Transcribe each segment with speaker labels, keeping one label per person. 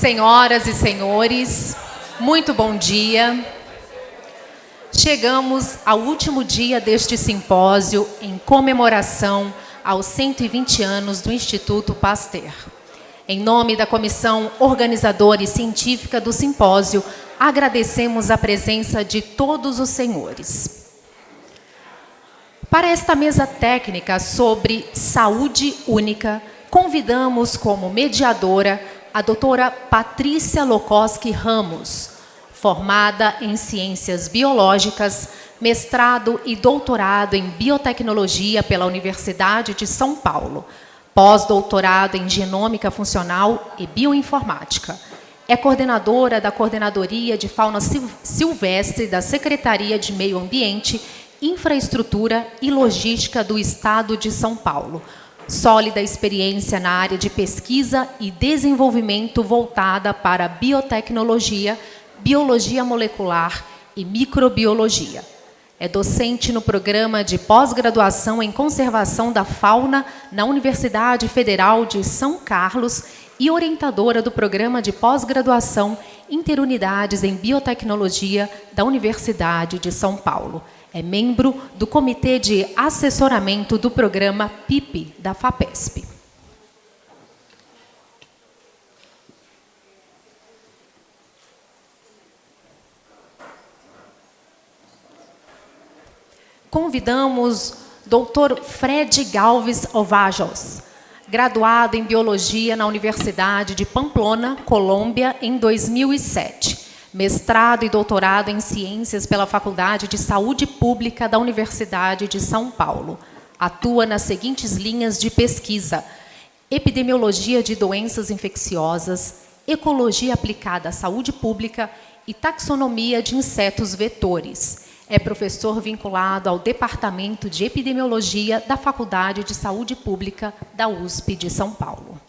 Speaker 1: Senhoras e senhores, muito bom dia. Chegamos ao último dia deste simpósio em comemoração aos 120 anos do Instituto Pasteur. Em nome da comissão organizadora e científica do simpósio, agradecemos a presença de todos os senhores. Para esta mesa técnica sobre saúde única, convidamos como mediadora a doutora Patrícia Lokoski Ramos, formada em Ciências Biológicas, mestrado e doutorado em Biotecnologia pela Universidade de São Paulo, pós-doutorado em Genômica Funcional e Bioinformática. É coordenadora da Coordenadoria de Fauna Silvestre da Secretaria de Meio Ambiente, Infraestrutura e Logística do Estado de São Paulo. Sólida experiência na área de pesquisa e desenvolvimento voltada para biotecnologia, biologia molecular e microbiologia. É docente no programa de pós-graduação em conservação da fauna na Universidade Federal de São Carlos e orientadora do programa de pós-graduação Interunidades em Biotecnologia da Universidade de São Paulo. É membro do Comitê de Assessoramento do Programa PIP da FAPESP. Convidamos Dr. Fred Galvez Ovajos, graduado em Biologia na Universidade de Pamplona, Colômbia, em 2007. Mestrado e doutorado em Ciências pela Faculdade de Saúde Pública da Universidade de São Paulo. Atua nas seguintes linhas de pesquisa: epidemiologia de doenças infecciosas, ecologia aplicada à saúde pública e taxonomia de insetos vetores. É professor vinculado ao Departamento de Epidemiologia da Faculdade de Saúde Pública da USP de São Paulo.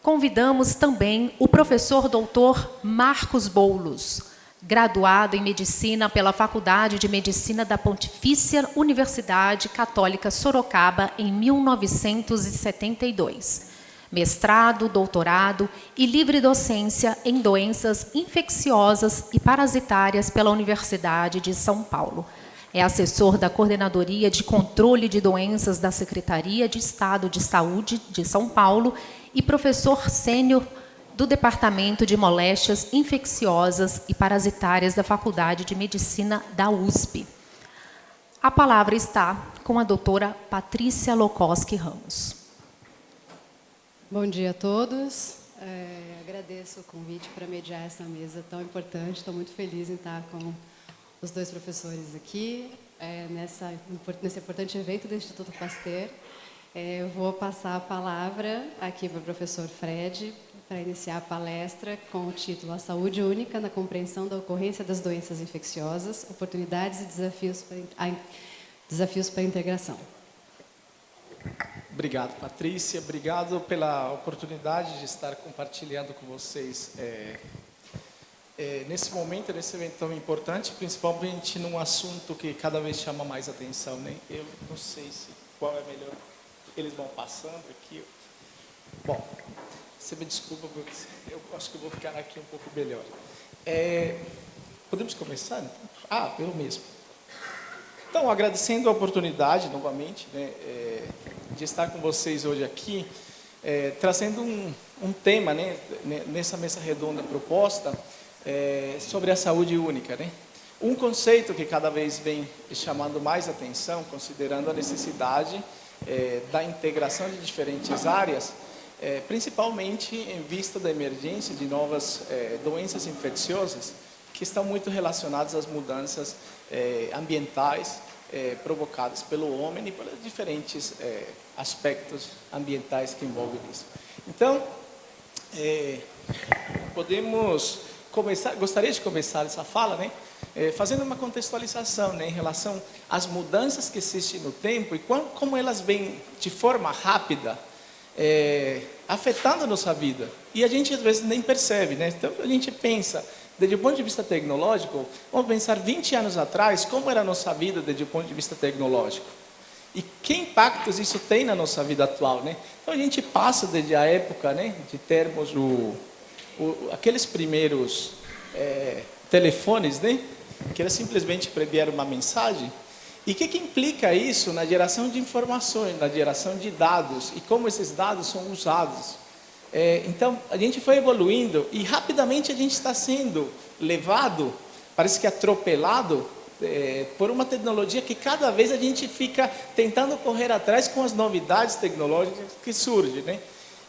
Speaker 1: Convidamos também o professor doutor Marcos Boulos, graduado em Medicina pela Faculdade de Medicina da Pontifícia Universidade Católica Sorocaba em 1972. Mestrado, doutorado e livre docência em doenças infecciosas e parasitárias pela Universidade de São Paulo. É assessor da Coordenadoria de Controle de Doenças da Secretaria de Estado de Saúde de São Paulo e professor sênior do Departamento de Moléstias Infecciosas e Parasitárias da Faculdade de Medicina da USP. A palavra está com a doutora Patrícia Lokoski Ramos.
Speaker 2: Bom dia a todos. Agradeço o convite para mediar essa mesa tão importante. Estou muito feliz em estar com os dois professores aqui, nesse importante evento do Instituto Pasteur. Eu vou passar a palavra aqui para o professor Fred, para iniciar a palestra com o título A Saúde Única na Compreensão da Ocorrência das Doenças Infecciosas, Oportunidades e Desafios para a Integração.
Speaker 3: Obrigado, Patrícia. Obrigado pela oportunidade de estar compartilhando com vocês nesse momento, nesse evento tão importante, principalmente num assunto que cada vez chama mais atenção, né? Eu não sei qual é melhor. Eles vão passando aqui. Bom, você me desculpa, porque eu acho que eu vou ficar aqui um pouco melhor. Podemos começar? Eu mesmo. Então, agradecendo a oportunidade, novamente, né, de estar com vocês hoje aqui, trazendo um tema, né, nessa mesa redonda proposta, sobre a saúde única, né? Um conceito que cada vez vem chamando mais atenção, considerando a necessidade da integração de diferentes áreas, principalmente em vista da emergência de novas doenças infecciosas que estão muito relacionadas às mudanças ambientais provocadas pelo homem e pelos diferentes aspectos ambientais que envolvem isso. Então, gostaria de começar essa fala, né, fazendo uma contextualização, né, em relação às mudanças que existem no tempo e como elas vêm de forma rápida afetando a nossa vida. E a gente às vezes nem percebe, né? Então a gente pensa, desde o ponto de vista tecnológico, vamos pensar 20 anos atrás, como era a nossa vida desde o ponto de vista tecnológico. E que impactos isso tem na nossa vida atual, né? Então a gente passa desde a época, né, de termos aqueles primeiros telefones, né, que era simplesmente para enviar uma mensagem. E o que implica isso na geração de informações, na geração de dados e como esses dados são usados? Então a gente foi evoluindo e rapidamente a gente está sendo levado, parece que atropelado, por uma tecnologia que cada vez a gente fica tentando correr atrás com as novidades tecnológicas que surgem, né?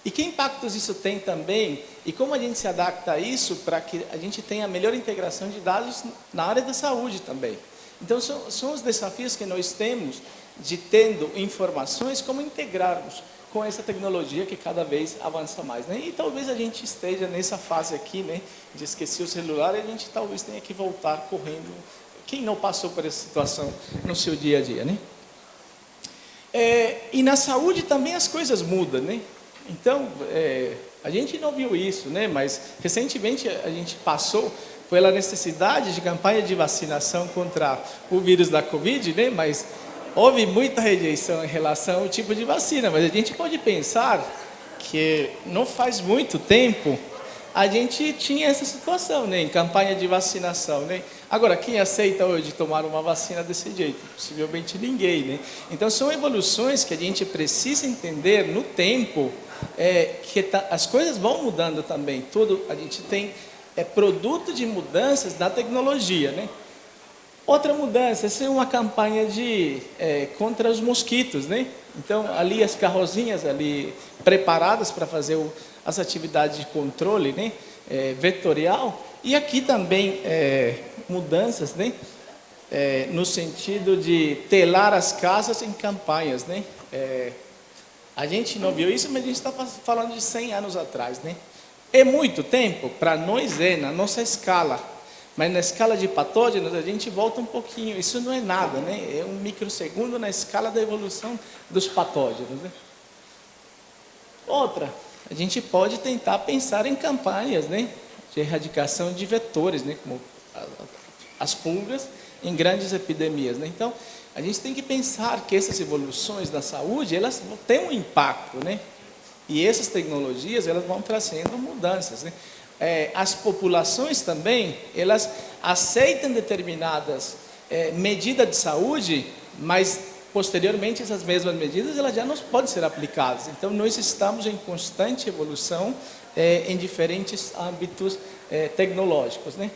Speaker 3: E que impactos isso tem também e como a gente se adapta a isso para que a gente tenha a melhor integração de dados na área da saúde também. Então são os desafios que nós temos de tendo informações, como integrarmos com essa tecnologia que cada vez avança mais, né? E talvez a gente esteja nessa fase aqui, né, de esquecer o celular e a gente talvez tenha que voltar correndo. Quem não passou por essa situação no seu dia a dia, né? E na saúde também as coisas mudam, né? Então, a gente não viu isso, né? Mas recentemente a gente passou pela necessidade de campanha de vacinação contra o vírus da Covid, né? Mas houve muita rejeição em relação ao tipo de vacina. Mas a gente pode pensar que não faz muito tempo a gente tinha essa situação, né, em campanha de vacinação, né? Agora, quem aceita hoje tomar uma vacina desse jeito? Possivelmente ninguém, né? Então, são evoluções que a gente precisa entender no tempo, as coisas vão mudando também. Tudo, a gente tem produto de mudanças da tecnologia, né? Outra mudança, essa é uma campanha contra os mosquitos, né? Então, ali as carrozinhas ali preparadas para fazer as atividades de controle, né, vetorial, e aqui também mudanças, né, no sentido de telar as casas em campanhas, né. A gente não viu isso, mas a gente está falando de 100 anos atrás, né. É muito tempo? Para nós na nossa escala, mas na escala de patógenos a gente volta um pouquinho, isso não é nada, né, é um microsegundo na escala da evolução dos patógenos, né. Outra, a gente pode tentar pensar em campanhas, né, de erradicação de vetores, né, como as pulgas em grandes epidemias, né? Então, a gente tem que pensar que essas evoluções da saúde, elas têm um impacto, né? E essas tecnologias, elas vão trazendo mudanças, né? As populações também, elas aceitam determinadas medidas de saúde, mas posteriormente, essas mesmas medidas elas já não podem ser aplicadas. Então, nós estamos em constante evolução em diferentes âmbitos tecnológicos, né?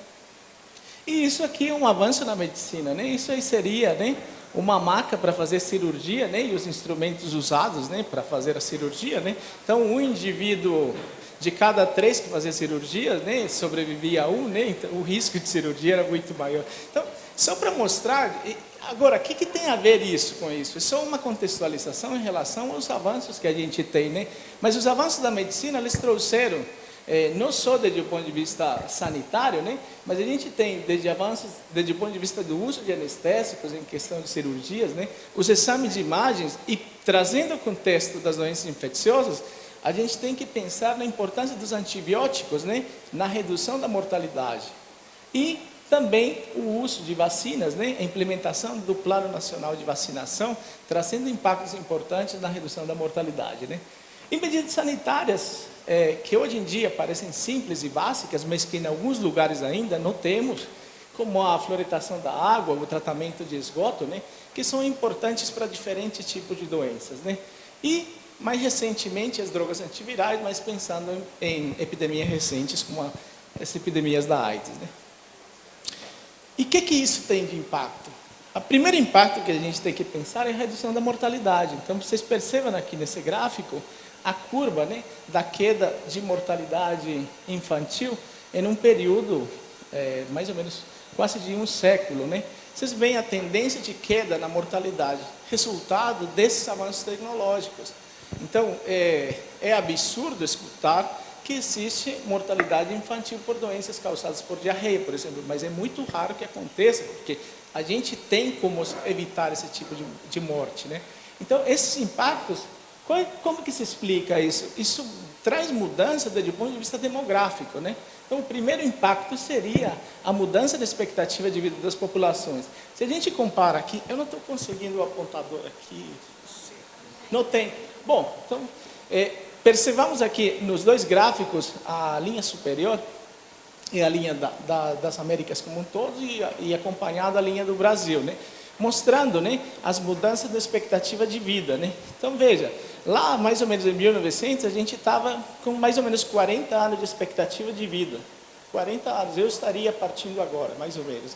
Speaker 3: E isso aqui é um avanço na medicina, né? Isso aí seria, né, uma maca para fazer cirurgia, né, e os instrumentos usados, né, para fazer a cirurgia, né? Então, um indivíduo de cada 3 que fazia cirurgia, né, sobrevivia a um, né? Então, o risco de cirurgia era muito maior. Então, só para mostrar. Agora, o que tem a ver isso com isso? É só uma contextualização em relação aos avanços que a gente tem, né? Mas os avanços da medicina, eles trouxeram, não só desde o ponto de vista sanitário, né? Mas a gente tem desde avanços, desde o ponto de vista do uso de anestésicos em questão de cirurgias, né? Os exames de imagens e trazendo o contexto das doenças infecciosas, a gente tem que pensar na importância dos antibióticos, né, na redução da mortalidade. E também o uso de vacinas, né, a implementação do Plano Nacional de Vacinação, trazendo impactos importantes na redução da mortalidade, né. E medidas sanitárias, que hoje em dia parecem simples e básicas, mas que em alguns lugares ainda não temos, como a fluoridação da água, o tratamento de esgoto, né, que são importantes para diferentes tipos de doenças, né. E mais recentemente as drogas antivirais, mas pensando em epidemias recentes, como as epidemias da AIDS, né? E o que isso tem de impacto? O primeiro impacto que a gente tem que pensar é a redução da mortalidade. Então, vocês percebam aqui nesse gráfico a curva, né, da queda de mortalidade infantil em um período mais ou menos quase de um século, né? Vocês veem a tendência de queda na mortalidade, resultado desses avanços tecnológicos. Então, é absurdo escutar que existe mortalidade infantil por doenças causadas por diarreia, por exemplo, mas é muito raro que aconteça, porque a gente tem como evitar esse tipo de morte, né? Então, esses impactos, como que se explica isso? Isso traz mudança desde o ponto de vista demográfico, né? Então, o primeiro impacto seria a mudança da expectativa de vida das populações. Se a gente compara aqui, eu não estou conseguindo o apontador aqui. Não tem. Bom, então, percebamos aqui nos dois gráficos a linha superior e a linha das Américas como um todo e acompanhada a linha do Brasil, né? Mostrando, né, as mudanças da expectativa de vida, né? Então, veja, lá mais ou menos em 1900, a gente estava com mais ou menos 40 anos de expectativa de vida. 40 anos, eu estaria partindo agora, mais ou menos.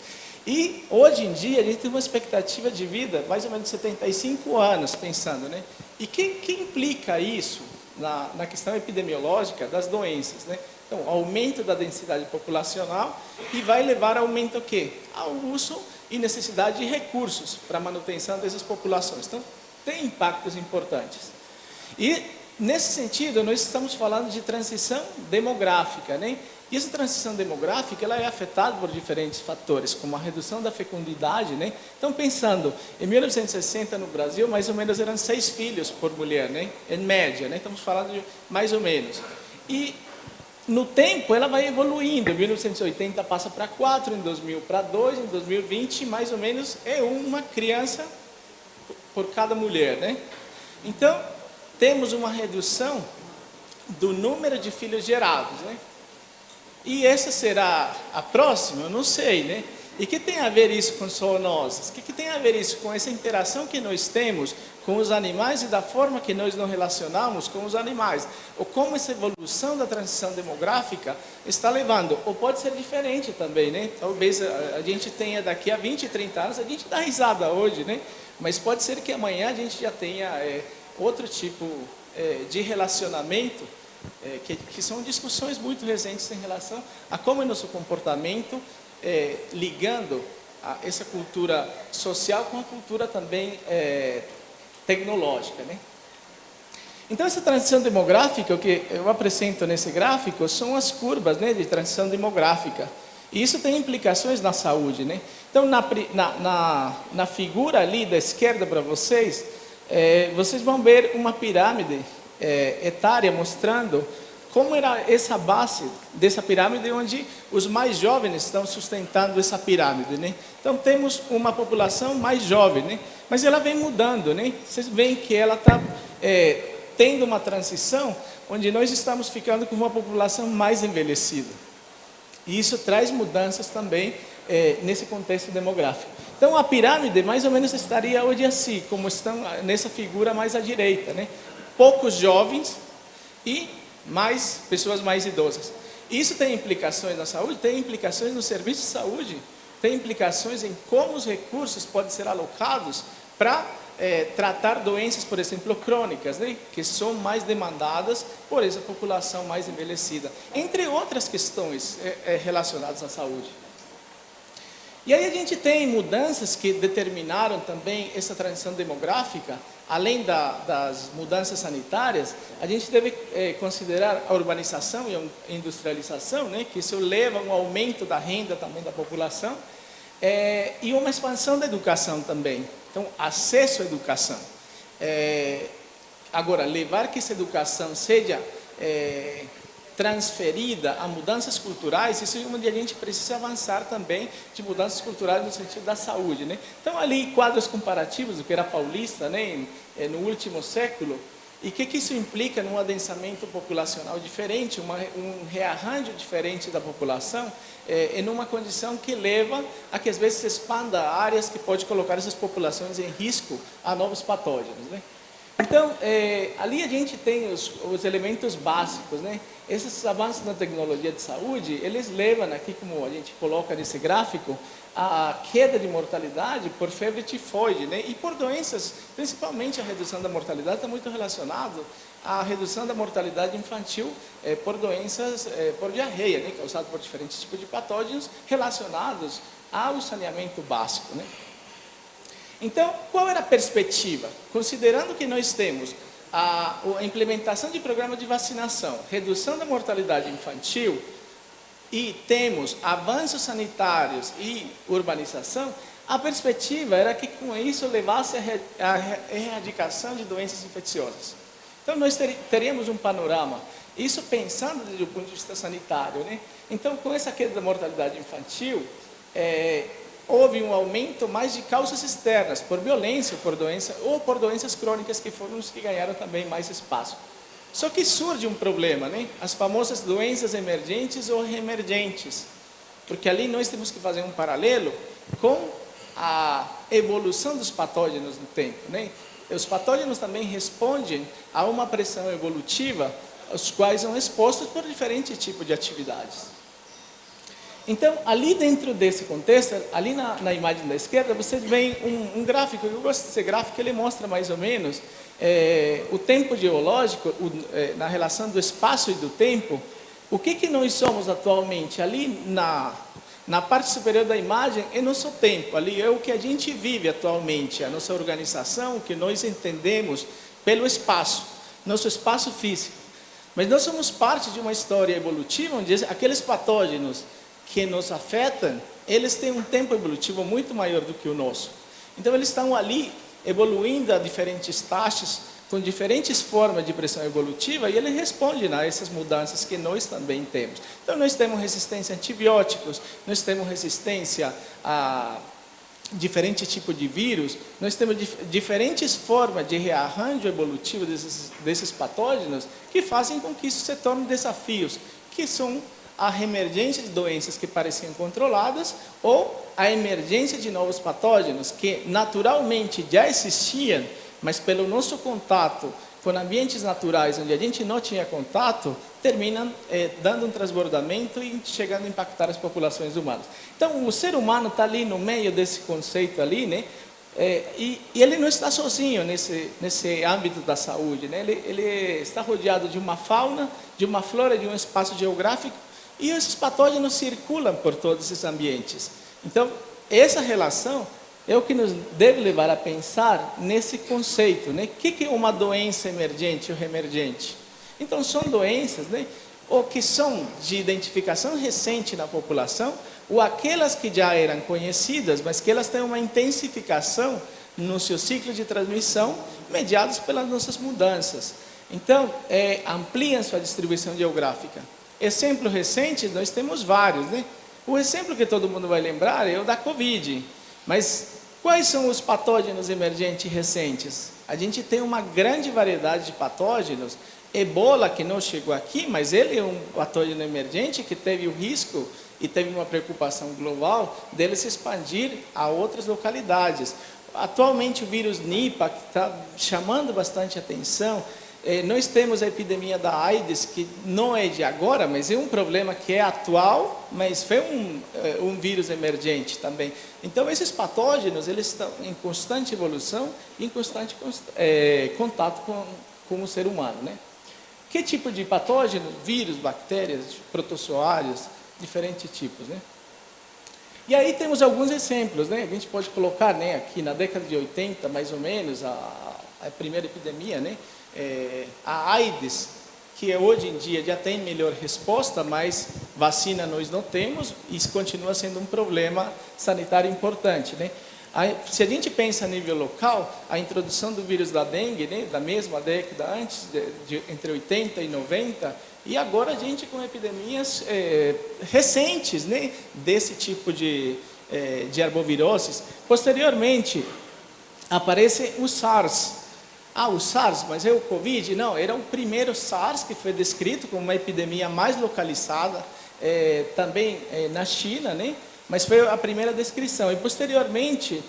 Speaker 3: E, hoje em dia, a gente tem uma expectativa de vida mais ou menos 75 anos, pensando, né? E que implica isso na questão epidemiológica das doenças, né? Então, aumento da densidade populacional e vai levar ao aumento o quê? Ao uso e necessidade de recursos para a manutenção dessas populações. Então, tem impactos importantes. E, nesse sentido, nós estamos falando de transição demográfica, né? E essa transição demográfica, ela é afetada por diferentes fatores, como a redução da fecundidade, né? Então, pensando, em 1960 no Brasil, mais ou menos eram 6 filhos por mulher, né? Em média, né? Estamos falando de mais ou menos. E, no tempo, ela vai evoluindo. Em 1980 passa para 4, em 2000 para 2, em 2020 mais ou menos é uma criança por cada mulher, né? Então, temos uma redução do número de filhos gerados, né? E essa será a próxima? Eu não sei, né? E que tem a ver isso com zoonoses? O que tem a ver isso com essa interação que nós temos com os animais e da forma que nós nos relacionamos com os animais? Ou como essa evolução da transição demográfica está levando? Ou pode ser diferente também, né? Talvez a gente tenha daqui a 20, 30 anos, a gente dá risada hoje, né? Mas pode ser que amanhã a gente já tenha outro tipo de relacionamento, que são discussões muito recentes em relação a como é nosso comportamento, ligando essa cultura social com a cultura também tecnológica, né? Então, essa transição demográfica, o que eu apresento nesse gráfico, são as curvas, né, de transição demográfica. E isso tem implicações na saúde, né? Então, na figura ali da esquerda para vocês, vocês vão ver uma pirâmide etária mostrando como era essa base dessa pirâmide, onde os mais jovens estão sustentando essa pirâmide, né? Então, temos uma população mais jovem, né? Mas ela vem mudando, né? Vocês veem que ela está tendo uma transição, onde nós estamos ficando com uma população mais envelhecida. E isso traz mudanças também nesse contexto demográfico. Então, a pirâmide mais ou menos estaria hoje assim, como estão nessa figura mais à direita, né? Poucos jovens e mais pessoas mais idosas. Isso tem implicações na saúde, tem implicações no serviço de saúde, tem implicações em como os recursos podem ser alocados para tratar doenças, por exemplo, crônicas, né, que são mais demandadas por essa população mais envelhecida, entre outras questões relacionadas à saúde. E aí a gente tem mudanças que determinaram também essa transição demográfica. Além das mudanças sanitárias, a gente deve considerar a urbanização e a industrialização, né, que isso leva a um aumento da renda também da população, e uma expansão da educação também. Então, acesso à educação. Agora, levar que essa educação seja transferida a mudanças culturais, isso é onde a gente precisa avançar também de mudanças culturais no sentido da saúde, né? Então, ali, quadros comparativos do que era paulista, né, no último século, e o que isso implica num adensamento populacional diferente, um rearranjo diferente da população, em uma condição que leva a que, às vezes, se expanda áreas que pode colocar essas populações em risco a novos patógenos, né? Então, ali a gente tem os elementos básicos, né? Esses avanços na tecnologia de saúde, eles levam aqui, como a gente coloca nesse gráfico, a queda de mortalidade por febre tifoide, né? E por doenças, principalmente a redução da mortalidade está muito relacionado à redução da mortalidade infantil por doenças, por diarreia, né? Causada por diferentes tipos de patógenos relacionados ao saneamento básico, né? Então, qual era a perspectiva? Considerando que nós temos a implementação de programas de vacinação, redução da mortalidade infantil e temos avanços sanitários e urbanização, a perspectiva era que com isso levasse a erradicação de doenças infecciosas. Então, nós teríamos um panorama Isso pensando desde o ponto de vista sanitário, né? Então, com essa queda da mortalidade infantil, houve um aumento mais de causas externas, por violência, por doença, ou por doenças crônicas, que foram os que ganharam também mais espaço. Só que surge um problema, né? As famosas doenças emergentes ou reemergentes, porque ali nós temos que fazer um paralelo com a evolução dos patógenos no tempo, né? Os patógenos também respondem a uma pressão evolutiva, os quais são expostos por diferentes tipos de atividades. Então, ali dentro desse contexto, ali na imagem da esquerda, vocês veem um gráfico. Eu gosto desse gráfico, ele mostra mais ou menos o tempo geológico, na relação do espaço e do tempo. O que nós somos atualmente? Ali na parte superior da imagem é nosso tempo, ali é o que a gente vive atualmente, a nossa organização, o que nós entendemos pelo espaço, nosso espaço físico. Mas nós somos parte de uma história evolutiva, onde aqueles patógenos que nos afetam, eles têm um tempo evolutivo muito maior do que o nosso. Então, eles estão ali evoluindo a diferentes taxas, com diferentes formas de pressão evolutiva, e eles respondem a essas mudanças que nós também temos. Então, nós temos resistência a antibióticos, nós temos resistência a diferentes tipos de vírus, nós temos diferentes formas de rearranjo evolutivo desses patógenos, que fazem com que isso se torne desafios, que são a reemergência de doenças que pareciam controladas, ou a emergência de novos patógenos, que naturalmente já existiam, mas pelo nosso contato com ambientes naturais, onde a gente não tinha contato, terminam dando um transbordamento e chegando a impactar as populações humanas. Então, o ser humano está ali no meio desse conceito ali, né? E ele não está sozinho nesse âmbito da saúde, né? Ele está rodeado de uma fauna, de uma flora, de um espaço geográfico, e esses patógenos circulam por todos esses ambientes. Então, essa relação é o que nos deve levar a pensar nesse conceito, né? O que é uma doença emergente ou reemergente? Então, são doenças, né, ou que são de identificação recente na população, ou aquelas que já eram conhecidas, mas que elas têm uma intensificação no seu ciclo de transmissão, mediados pelas nossas mudanças. Então, ampliam sua distribuição geográfica. Exemplo recente, nós temos vários, né? O exemplo que todo mundo vai lembrar é o da Covid. Mas quais são os patógenos emergentes recentes? A gente tem uma grande variedade de patógenos. Ebola, que não chegou aqui, mas ele é um patógeno emergente que teve o risco e teve uma preocupação global dele se expandir a outras localidades. Atualmente o vírus Nipah, que está chamando bastante atenção. Nós temos a epidemia da AIDS, que não é de agora, mas é um problema que é atual, mas foi um vírus emergente também. Então, esses patógenos, eles estão em constante evolução, em constante contato com o ser humano, né? Que tipo de patógeno? Vírus, bactérias, protozooários, diferentes tipos, né? E aí temos alguns exemplos, né? A gente pode colocar, né, aqui na década de 80, mais ou menos, a primeira epidemia, né? A AIDS, que hoje em dia já tem melhor resposta, mas vacina nós não temos, e isso continua sendo um problema sanitário importante, né? Se a gente pensa a nível local, a introdução do vírus da dengue, né, da mesma década antes, entre 80 e 90, e agora a gente com epidemias recentes, né, desse tipo de arboviroses. Posteriormente, aparece o SARS. O SARS, mas é o Covid? Não, era o primeiro SARS que foi descrito como uma epidemia mais localizada, também na China, né? Mas foi a primeira descrição. E, posteriormente,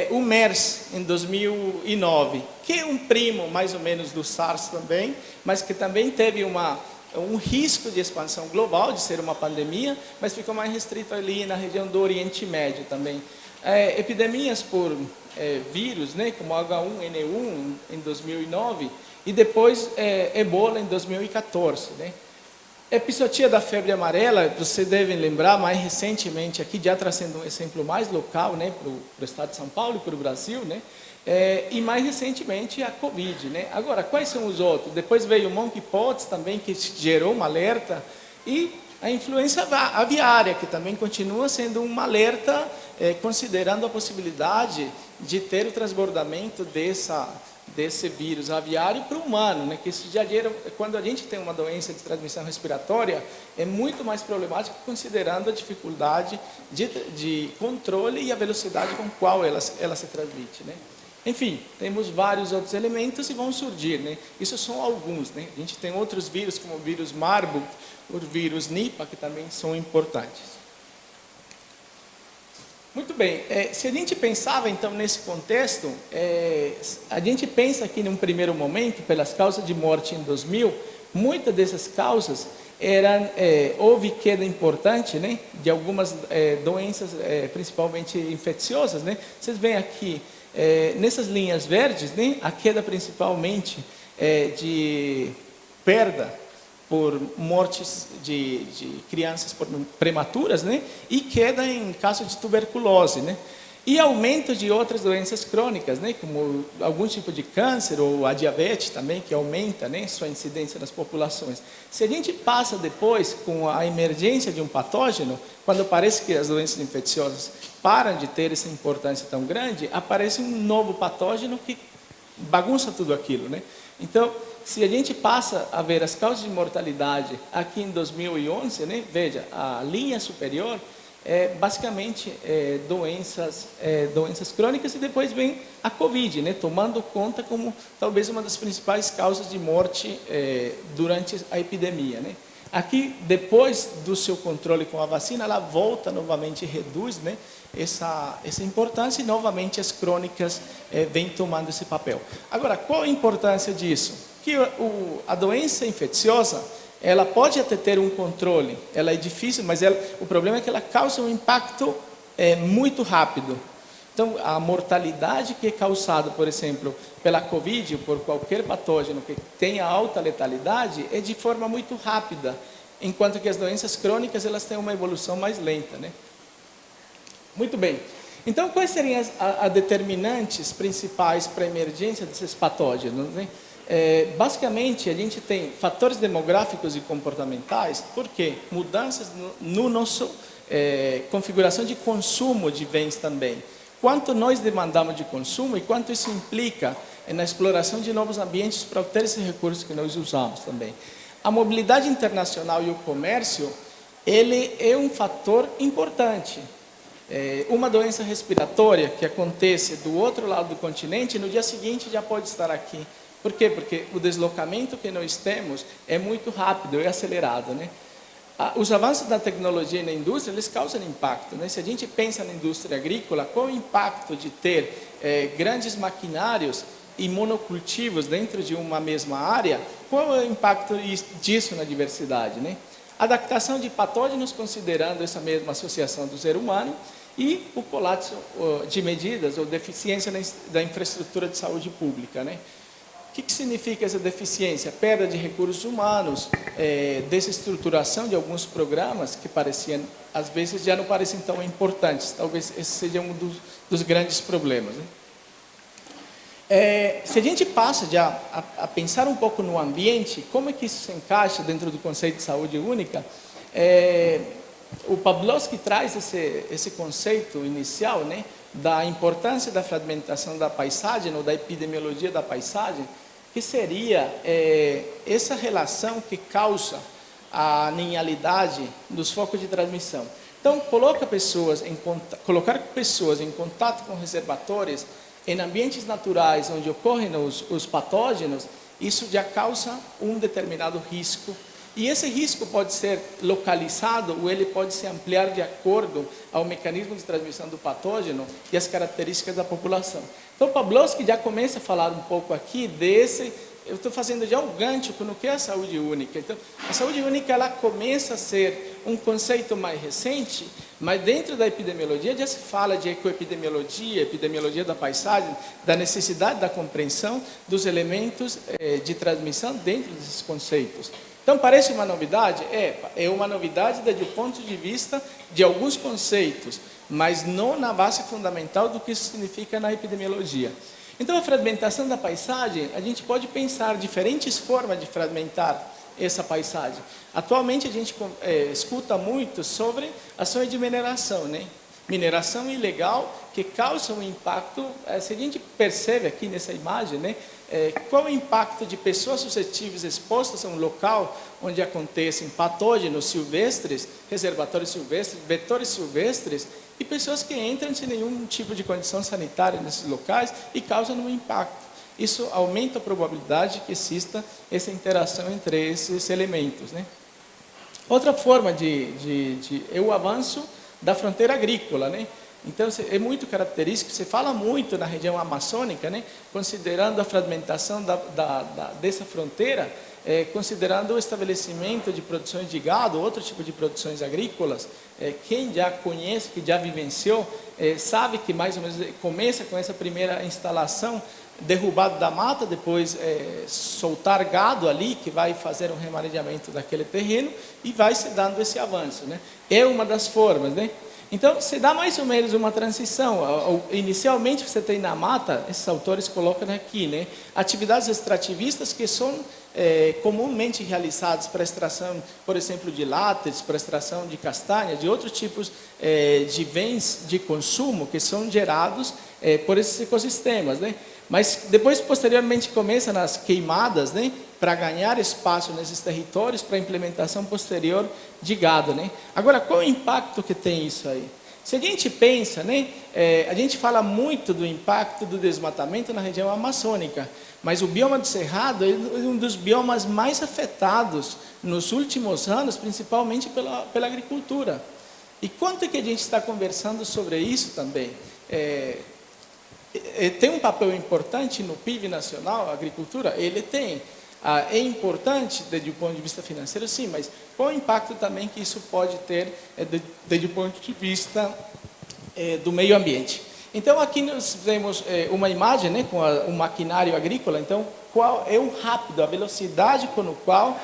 Speaker 3: o MERS, em 2009, que é um primo, mais ou menos, do SARS também, mas que também teve um risco de expansão global, de ser uma pandemia, mas ficou mais restrito ali na região do Oriente Médio também. Epidemias por vírus, né, como H1N1 em 2009, e depois Ebola em 2014, né? Epizotia da febre amarela, vocês devem lembrar, mais recentemente aqui, já trazendo um exemplo mais local, né, para o estado de São Paulo e para o Brasil, né? E mais recentemente a Covid, né? Agora, quais são os outros? Depois veio o Monkeypox também, que gerou um alerta, e a influenza aviária, que também continua sendo um alerta, considerando a possibilidade de ter o transbordamento desse vírus aviário para o humano, né? Que isso já gera, quando a gente tem uma doença de transmissão respiratória, é muito mais problemático considerando a dificuldade de controle e a velocidade com qual ela se transmite, né? Enfim, temos vários outros elementos e vão surgir, né? Isso são alguns, né? A gente tem outros vírus, como o vírus Marburg, o vírus Nipah, que também são importantes. Muito bem, se a gente pensava então nesse contexto, a gente pensa que num primeiro momento, pelas causas de morte em 2000, muitas dessas causas houve queda importante, né, de algumas doenças, principalmente infecciosas, né? Vocês veem aqui, nessas linhas verdes, né, a queda principalmente de perda por mortes de crianças prematuras, né? E queda em caso de tuberculose, né? E aumento de outras doenças crônicas, né? Como algum tipo de câncer ou a diabetes também, que aumenta, né, sua incidência nas populações. Se a gente passa depois com a emergência de um patógeno, quando parece que as doenças infecciosas param de ter essa importância tão grande, aparece um novo patógeno que bagunça tudo aquilo, né? Então, se a gente passa a ver as causas de mortalidade aqui em 2011, né, veja, a linha superior basicamente doenças crônicas, e depois vem a Covid, né, tomando conta como talvez uma das principais causas de morte durante a epidemia, né. Aqui, depois do seu controle com a vacina, ela volta novamente e reduz, né, essa importância, e novamente as crônicas vêm tomando esse papel. Agora, qual a importância disso? Que a doença infecciosa, ela pode até ter um controle, ela é difícil, mas o problema é que ela causa um impacto muito rápido. Então, a mortalidade que é causada, por exemplo, pela Covid, ou por qualquer patógeno que tenha alta letalidade, é de forma muito rápida, enquanto que as doenças crônicas, elas têm uma evolução mais lenta, né? Muito bem. Então, quais seriam as determinantes principais para a emergência desses patógenos, né? Basicamente, a gente tem fatores demográficos e comportamentais, porque mudanças no nosso configuração de consumo de bens também. Quanto nós demandamos de consumo e quanto isso implica na exploração de novos ambientes para obter esses recursos que nós usamos também. A mobilidade internacional e o comércio, ele é um fator importante. Uma doença respiratória que acontece do outro lado do continente, no dia seguinte já pode estar aqui. Por quê? Porque o deslocamento que nós temos é muito rápido, é acelerado, né? Os avanços da tecnologia e na indústria, eles causam impacto, né? Se a gente pensa na indústria agrícola, qual o impacto de ter grandes maquinários e monocultivos dentro de uma mesma área? Qual é o impacto disso na diversidade, né? Adaptação de patógenos, considerando essa mesma associação do ser humano, e o colapso de medidas ou deficiência da infraestrutura de saúde pública, né? O que significa essa deficiência? Perda de recursos humanos, desestruturação de alguns programas que pareciam, às vezes, já não parecem tão importantes. Talvez esse seja um dos grandes problemas, né? Se a gente passa já a pensar um pouco no ambiente, como é que isso se encaixa dentro do conceito de saúde única? O Pawlowski traz esse conceito inicial, né, da importância da fragmentação da paisagem, ou da epidemiologia da paisagem, que seria essa relação que causa a linealidade dos focos de transmissão. Então, colocar pessoas em contato com reservatórios em ambientes naturais onde ocorrem os patógenos, isso já causa um determinado risco. E esse risco pode ser localizado ou ele pode se ampliar de acordo ao mecanismo de transmissão do patógeno e as características da população. Então, Pawlowski já começa a falar um pouco aqui eu estou fazendo já um gancho no que é a saúde única. Então, a saúde única, ela começa a ser um conceito mais recente, mas dentro da epidemiologia já se fala de ecoepidemiologia, epidemiologia da paisagem, da necessidade da compreensão dos elementos de transmissão dentro desses conceitos. Então, parece uma novidade? É uma novidade do ponto de vista de alguns conceitos, mas não na base fundamental do que isso significa na epidemiologia. Então, a fragmentação da paisagem, a gente pode pensar diferentes formas de fragmentar essa paisagem. Atualmente, a gente escuta muito sobre ações de mineração, né? Mineração ilegal que causa um impacto, se a gente percebe aqui nessa imagem, né, qual é o impacto de pessoas suscetíveis expostas a um local onde acontecem patógenos silvestres, reservatórios silvestres, vetores silvestres, e pessoas que entram sem nenhum tipo de condição sanitária nesses locais e causam um impacto. Isso aumenta a probabilidade que exista essa interação entre esses elementos, né? Outra forma é o avanço da fronteira agrícola, né? Então, é muito característico, se fala muito na região amazônica, né? Considerando a fragmentação dessa fronteira, considerando o estabelecimento de produções de gado, outro tipo de produções agrícolas, quem já conhece, que já vivenciou, sabe que mais ou menos começa com essa primeira instalação, derrubado da mata, depois soltar gado ali, que vai fazer um remanejamento daquele terreno, e vai se dando esse avanço, né? É uma das formas, né? Então, se dá mais ou menos uma transição. Inicialmente, você tem na mata, esses autores colocam aqui, né, atividades extrativistas que são comumente realizadas para extração, por exemplo, de látex, para extração de castanha, de outros tipos de bens de consumo que são gerados por esses ecossistemas, né? Mas depois, posteriormente, começam as queimadas, né, para ganhar espaço nesses territórios para a implementação posterior de gado, né? Agora, qual é o impacto que tem isso aí? Se a gente pensa, né, a gente fala muito do impacto do desmatamento na região amazônica, mas o bioma do Cerrado é um dos biomas mais afetados nos últimos anos, principalmente pela agricultura. E quanto é que a gente está conversando sobre isso também? Tem um papel importante no PIB nacional, a agricultura? Ele tem. É importante desde o ponto de vista financeiro, sim, mas qual o impacto também que isso pode ter desde o ponto de vista do meio ambiente? Então, aqui nós vemos uma imagem, né, com o maquinário agrícola. Então, qual é o rápido, a velocidade com a qual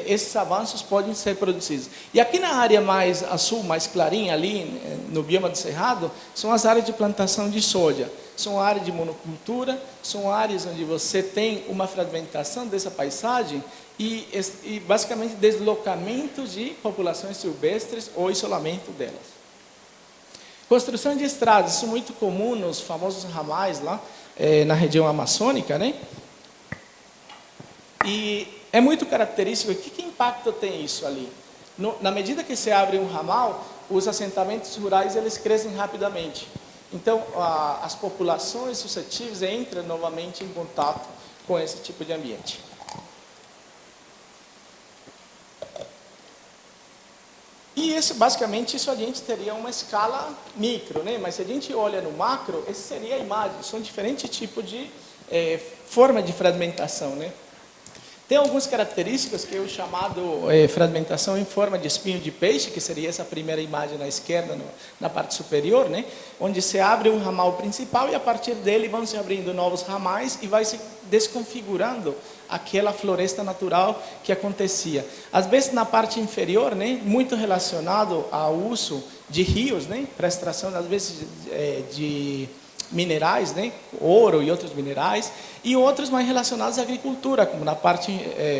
Speaker 3: esses avanços podem ser produzidos. E aqui na área mais azul, mais clarinha, ali no bioma do Cerrado, são as áreas de plantação de soja. São áreas de monocultura, são áreas onde você tem uma fragmentação dessa paisagem e basicamente deslocamento de populações silvestres ou isolamento delas. Construção de estradas, isso é muito comum nos famosos ramais lá na região amazônica, né? E é muito característico. Que impacto tem isso ali? Na medida que se abre um ramal, os assentamentos rurais eles crescem rapidamente. Então, as populações suscetíveis entram novamente em contato com esse tipo de ambiente. E basicamente, isso a gente teria uma escala micro, né? Mas se a gente olha no macro, essa seria a imagem. São diferentes tipos de forma de fragmentação, né? Tem algumas características que é o chamado fragmentação em forma de espinho de peixe, que seria essa primeira imagem na esquerda, na parte superior, né? Onde se abre um ramal principal e a partir dele vão se abrindo novos ramais e vai se desconfigurando aquela floresta natural que acontecia. Às vezes na parte inferior, né? Muito relacionado ao uso de rios, né? Para extração, às vezes, de minerais, né, ouro e outros minerais, e outros mais relacionados à agricultura, como na parte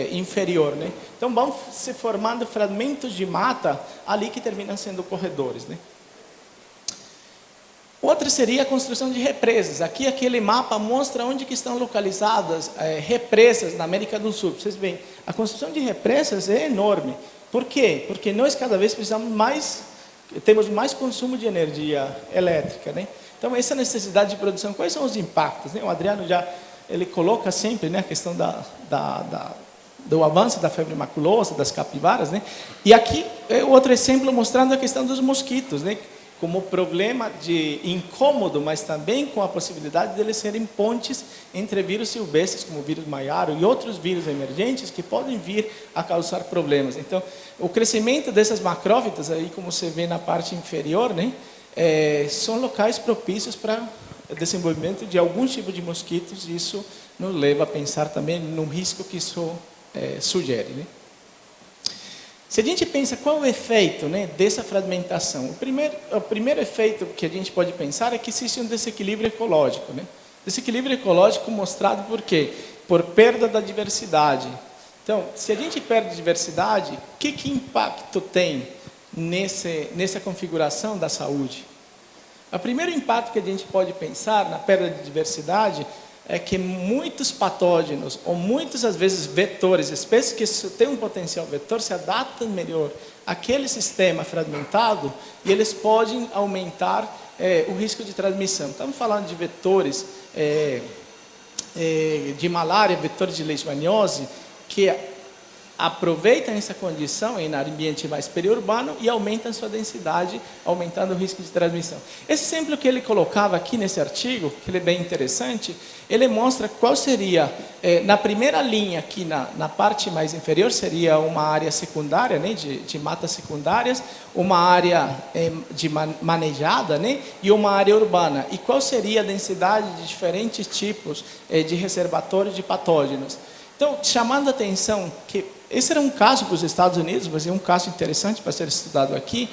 Speaker 3: inferior, né? Então vão se formando fragmentos de mata ali que terminam sendo corredores, né? Outra seria a construção de represas. Aqui aquele mapa mostra onde que estão localizadas represas na América do Sul. Vocês veem, a construção de represas é enorme. Por quê? Porque nós cada vez temos mais consumo de energia elétrica, né? Então, essa necessidade de produção, quais são os impactos, né? O Adriano ele coloca sempre, né, a questão do avanço da febre maculosa, das capivaras, né? E aqui é outro exemplo mostrando a questão dos mosquitos, né? Como problema de incômodo, mas também com a possibilidade de eles serem pontes entre vírus silvestres, como o vírus maiaro e outros vírus emergentes que podem vir a causar problemas. Então, o crescimento dessas macrófitas, aí como você vê na parte inferior, né? São locais propícios para o desenvolvimento de algum tipo de mosquitos, e isso nos leva a pensar também no risco que isso sugere, né? Se a gente pensa qual é o efeito, né, dessa fragmentação, o primeiro efeito que a gente pode pensar é que existe um desequilíbrio ecológico, né? Desequilíbrio ecológico mostrado por quê? Por perda da diversidade. Então, se a gente perde diversidade, que impacto tem nessa configuração da saúde? O primeiro impacto que a gente pode pensar na perda de diversidade é que muitos patógenos, ou muitas às vezes vetores, espécies que têm um potencial vetor, se adaptam melhor àquele sistema fragmentado e eles podem aumentar o risco de transmissão. Estamos falando de vetores de malária, vetores de leishmaniose, que aproveitam essa condição em ambiente mais periurbano e aumentam sua densidade, aumentando o risco de transmissão. Esse exemplo que ele colocava aqui nesse artigo, que ele é bem interessante, ele mostra qual seria, na primeira linha aqui na parte mais inferior, seria uma área secundária, né, de matas secundárias, uma área manejada, né, e uma área urbana. E qual seria a densidade de diferentes tipos de reservatórios de patógenos. Então, chamando a atenção que esse era um caso para os Estados Unidos, mas é um caso interessante para ser estudado aqui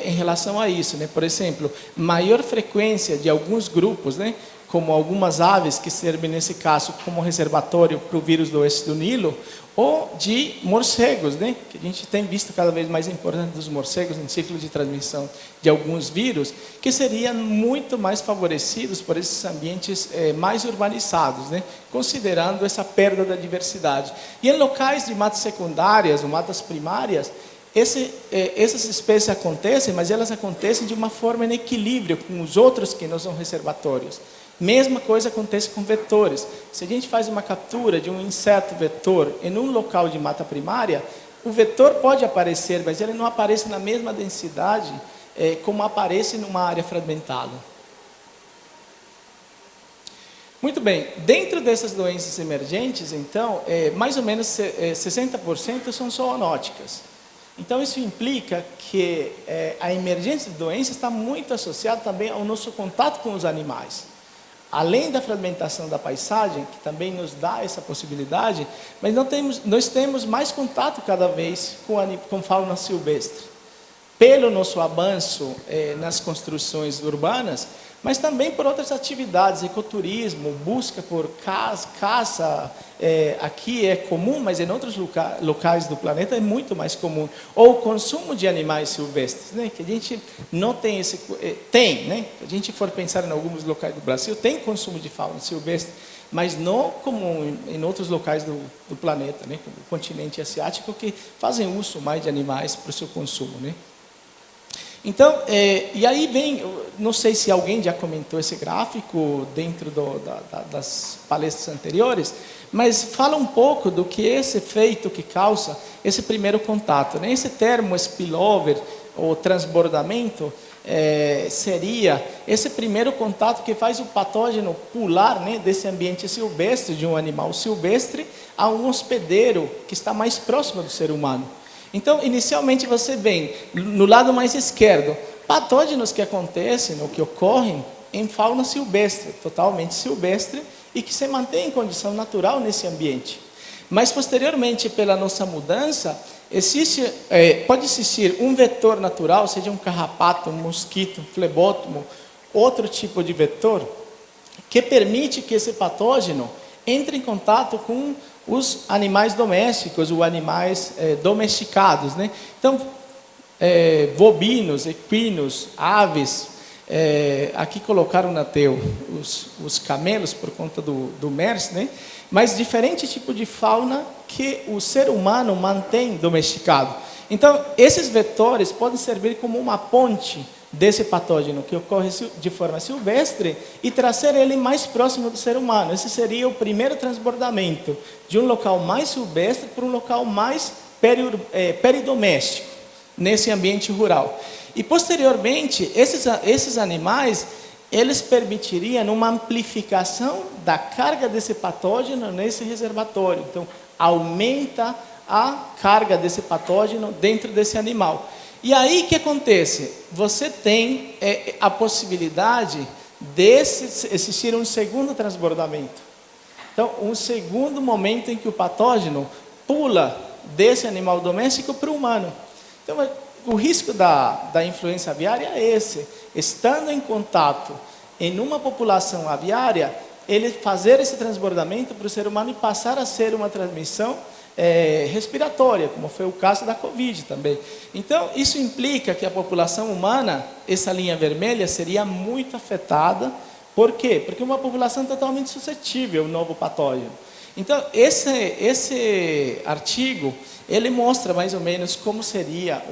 Speaker 3: em relação a isso, né? Por exemplo, maior frequência de alguns grupos, né? Como algumas aves que servem nesse caso como reservatório para o vírus do oeste do Nilo, ou de morcegos, né? Que a gente tem visto cada vez mais importante dos morcegos em ciclo de transmissão de alguns vírus, que seriam muito mais favorecidos por esses ambientes mais urbanizados, né? Considerando essa perda da diversidade. E em locais de matas secundárias ou matas primárias, essas espécies acontecem, mas elas acontecem de uma forma em equilíbrio com os outros que não são reservatórios. Mesma coisa acontece com vetores. Se a gente faz uma captura de um inseto vetor em um local de mata primária, o vetor pode aparecer, mas ele não aparece na mesma densidade como aparece numa área fragmentada. Muito bem, dentro dessas doenças emergentes, então, mais ou menos 60% são zoonóticas. Então, isso implica que a emergência de doenças está muito associada também ao nosso contato com os animais. Além da fragmentação da paisagem, que também nos dá essa possibilidade, mas nós temos mais contato cada vez com fauna silvestre. Pelo nosso avanço nas construções urbanas, mas também por outras atividades, ecoturismo, busca por caça, aqui é comum, mas em outros locais do planeta é muito mais comum. Ou consumo de animais silvestres, né? Que a gente não tem tem, né? Se a gente for pensar em alguns locais do Brasil, tem consumo de fauna silvestre, mas não como em outros locais do planeta, né? Como o continente asiático, que fazem uso mais de animais para o seu consumo, né? Então, e aí vem, não sei se alguém já comentou esse gráfico dentro das palestras anteriores, mas fala um pouco do que esse efeito que causa esse primeiro contato, né? Esse termo spillover, ou transbordamento, seria esse primeiro contato que faz o patógeno pular, né, desse ambiente silvestre, de um animal silvestre, a um hospedeiro que está mais próximo do ser humano. Então, inicialmente você vê, no lado mais esquerdo, patógenos que acontecem, ou que ocorrem em fauna silvestre, totalmente silvestre, e que se mantém em condição natural nesse ambiente. Mas, posteriormente, pela nossa mudança, pode existir um vetor natural, seja um carrapato, um mosquito, um flebótomo, outro tipo de vetor, que permite que esse patógeno entre em contato com os animais domésticos, ou animais domesticados, né? Então, bovinos, equinos, aves, aqui colocaram na tela os camelos por conta do MERS, né? Mas diferente tipo de fauna que o ser humano mantém domesticado. Então, esses vetores podem servir como uma ponte desse patógeno que ocorre de forma silvestre e trazer ele mais próximo do ser humano. Esse seria o primeiro transbordamento de um local mais silvestre para um local mais peridoméstico, nesse ambiente rural. E, posteriormente, esses animais, eles permitiriam uma amplificação da carga desse patógeno nesse reservatório. Então, aumenta a carga desse patógeno dentro desse animal. E aí o que acontece? Você tem a possibilidade de existir um segundo transbordamento. Então, um segundo momento em que o patógeno pula desse animal doméstico para o humano. Então, o risco da influenza aviária é esse. Estando em contato em uma população aviária, ele fazer esse transbordamento para o ser humano e passar a ser uma transmissão respiratória, como foi o caso da Covid também. Então, isso implica que a população humana, essa linha vermelha, seria muito afetada. Por quê? Porque é uma população totalmente suscetível ao novo patógeno. Então, esse artigo, ele mostra mais ou menos como seria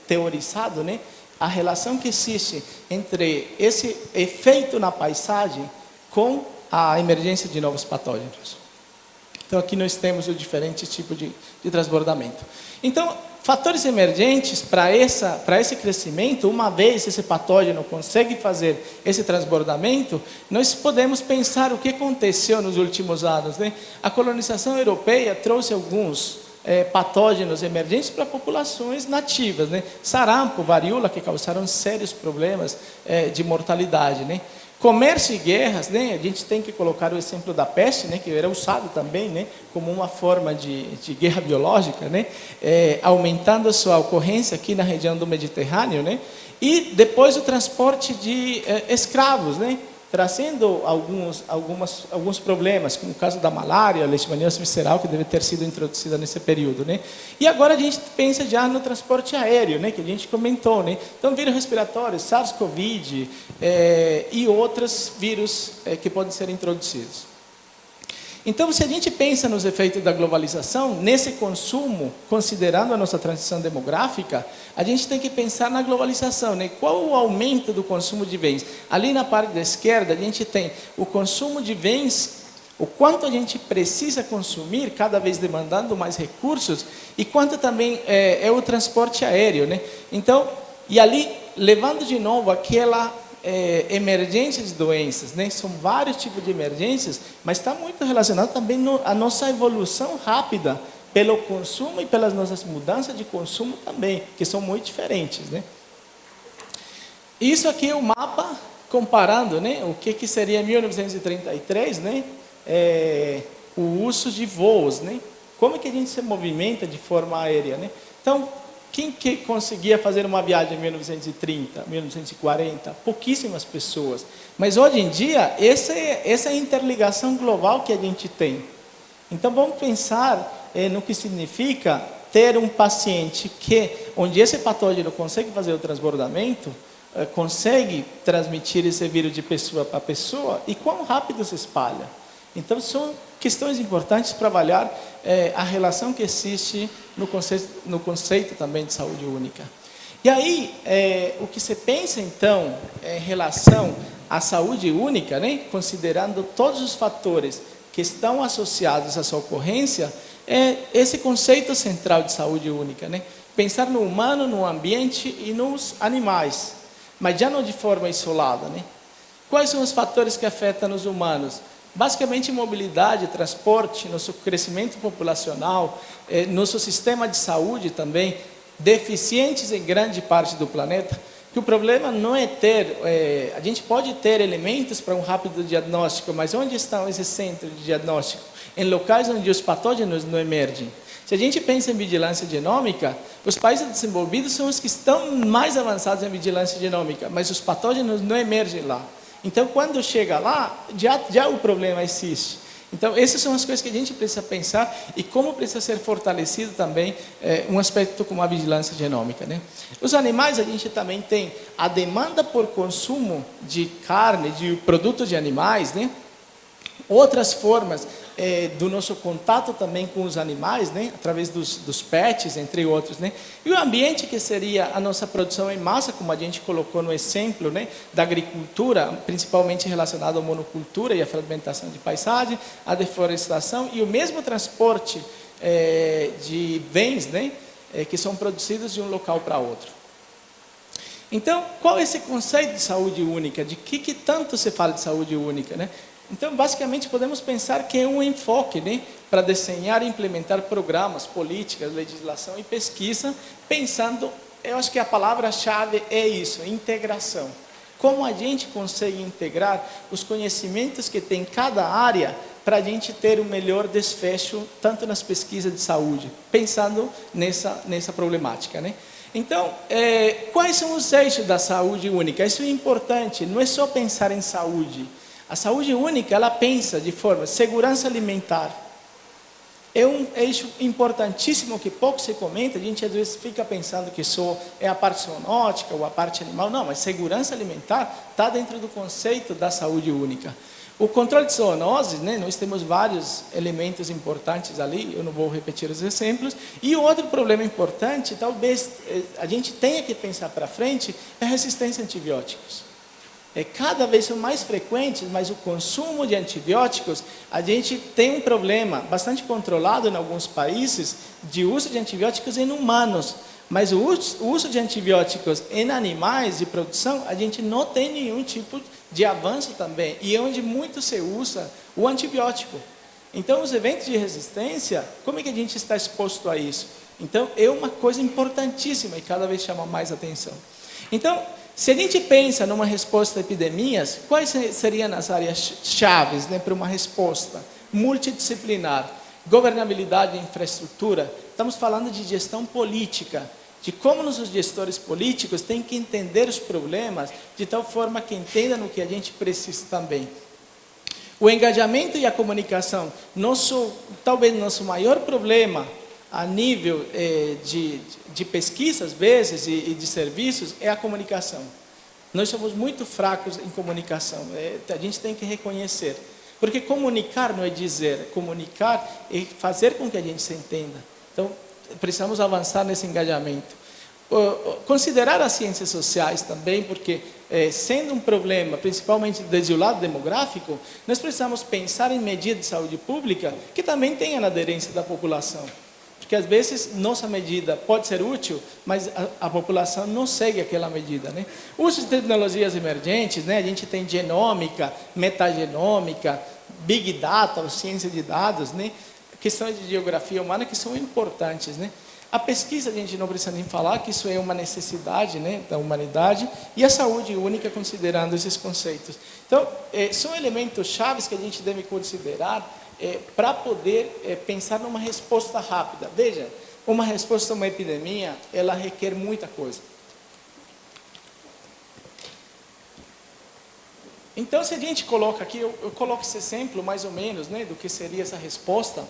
Speaker 3: teorizado, né, a relação que existe entre esse efeito na paisagem com a emergência de novos patógenos. Então, aqui nós temos os diferentes tipos de transbordamento. Então, fatores emergentes para esse crescimento, uma vez esse patógeno consegue fazer esse transbordamento, nós podemos pensar o que aconteceu nos últimos anos, né? A colonização europeia trouxe alguns patógenos emergentes para populações nativas, né? Sarampo, varíola, que causaram sérios problemas de mortalidade, né? Comércio e guerras, né? A gente tem que colocar o exemplo da peste, né? Que era usado também, né? Como uma forma de guerra biológica, né? Aumentando a sua ocorrência aqui na região do Mediterrâneo, né? E depois o transporte de escravos, né? Trazendo alguns problemas, como o caso da malária, a leishmaniose visceral, que deve ter sido introduzida nesse período, né? E agora a gente pensa já no transporte aéreo, né? Que a gente comentou, né? Então, vírus respiratórios, SARS-CoV e outros vírus que podem ser introduzidos. Então, se a gente pensa nos efeitos da globalização, nesse consumo, considerando a nossa transição demográfica, a gente tem que pensar na globalização, né? Qual o aumento do consumo de bens? Ali na parte da esquerda, a gente tem o consumo de bens, o quanto a gente precisa consumir, cada vez demandando mais recursos, e quanto também é o transporte aéreo, né? Então, e ali, levando de novo aquela emergência de doenças, né? São vários tipos de emergências, mas está muito relacionado também à nossa evolução rápida pelo consumo e pelas nossas mudanças de consumo também, que são muito diferentes, né? Isso aqui é o mapa comparando, né? O que seria 1933, né? O uso de voos, né? Como que a gente se movimenta de forma aérea, né? Então, quem que conseguia fazer uma viagem em 1930, 1940? Pouquíssimas pessoas. Mas hoje em dia, essa é a interligação global que a gente tem. Então, vamos pensar no que significa ter um paciente onde esse patógeno consegue fazer o transbordamento, consegue transmitir esse vírus de pessoa para pessoa e quão rápido se espalha. Então, são questões importantes para avaliar a relação que existe no conceito também de saúde única. E aí, o que se pensa, então, em relação à saúde única, né, considerando todos os fatores que estão associados à sua ocorrência, é esse conceito central de saúde única, né? Pensar no humano, no ambiente e nos animais, mas já não de forma isolada, né? Quais são os fatores que afetam os humanos? Basicamente, mobilidade, transporte, nosso crescimento populacional, nosso sistema de saúde também, deficientes em grande parte do planeta, que o problema não é a gente pode ter elementos para um rápido diagnóstico, mas onde estão esses centros de diagnóstico? Em locais onde os patógenos não emergem. Se a gente pensa em vigilância genômica, os países desenvolvidos são os que estão mais avançados em vigilância genômica, mas os patógenos não emergem lá. Então, quando chega lá, já o problema existe. Então, essas são as coisas que a gente precisa pensar e como precisa ser fortalecido também um aspecto como a vigilância genômica, né? Os animais, a gente também tem a demanda por consumo de carne, de produtos de animais, né? Outras formas do nosso contato também com os animais, né? Através dos pets, entre outros, né? E o ambiente, que seria a nossa produção em massa, como a gente colocou no exemplo, né? Da agricultura, principalmente relacionado à monocultura e à fragmentação de paisagem, à deforestação e o mesmo transporte de bens, né? Que são produzidos de um local para outro. Então, qual é esse conceito de saúde única? De que tanto se fala de saúde única, né? Então, basicamente, podemos pensar que é um enfoque, né, para desenhar e implementar programas, políticas, legislação e pesquisa, pensando, eu acho que a palavra-chave é isso, integração. Como a gente consegue integrar os conhecimentos que tem cada área para a gente ter um melhor desfecho, tanto nas pesquisas de saúde, pensando nessa problemática, né? Então, quais são os eixos da saúde única? Isso é importante, não é só pensar em saúde. A saúde única, ela pensa de forma segurança alimentar, É um eixo importantíssimo que pouco se comenta. A gente às vezes fica pensando que só é a parte zoonótica ou a parte animal. Não, mas segurança alimentar está dentro do conceito da saúde única. O controle de zoonoses, né, nós temos vários elementos importantes ali, eu não vou repetir os exemplos. E o outro problema importante, talvez a gente tenha que pensar para frente, é a resistência a antibióticos. Cada vez são mais frequentes, mas o consumo de antibióticos, a gente tem um problema bastante controlado em alguns países de uso de antibióticos em humanos. Mas o uso de antibióticos em animais de produção, a gente não tem nenhum tipo de avanço também. E é onde muito se usa o antibiótico. Então, os eventos de resistência, como é que a gente está exposto a isso? Então, é uma coisa importantíssima e cada vez chama mais atenção. Então, se a gente pensa numa resposta a epidemias, quais seriam as áreas chaves, né, para uma resposta multidisciplinar? Governabilidade e infraestrutura. Estamos falando de gestão política, de como os gestores políticos têm que entender os problemas de tal forma que entendam o que a gente precisa também. O engajamento e a comunicação, talvez nosso maior problema a nível de pesquisa, às vezes, e de serviços, é a comunicação. Nós somos muito fracos em comunicação, a gente tem que reconhecer. Porque comunicar não é dizer, comunicar é fazer com que a gente se entenda. Então, precisamos avançar nesse engajamento. Considerar as ciências sociais também, porque sendo um problema, principalmente desde o lado demográfico, nós precisamos pensar em medidas de saúde pública que também tenham aderência da população. Porque às vezes nossa medida pode ser útil, mas a população não segue aquela medida, né? Uso de tecnologias emergentes, né? A gente tem genômica, metagenômica, big data, ou ciência de dados, né? Questões de geografia humana que são importantes, né? A pesquisa, a gente não precisa nem falar que isso é uma necessidade, né, da humanidade, e a saúde única considerando esses conceitos. Então, são elementos chaves que a gente deve considerar para poder pensar numa resposta rápida. Veja, uma resposta a uma epidemia, ela requer muita coisa. Então, se a gente coloca aqui, eu coloco esse exemplo mais ou menos, né, do que seria essa resposta,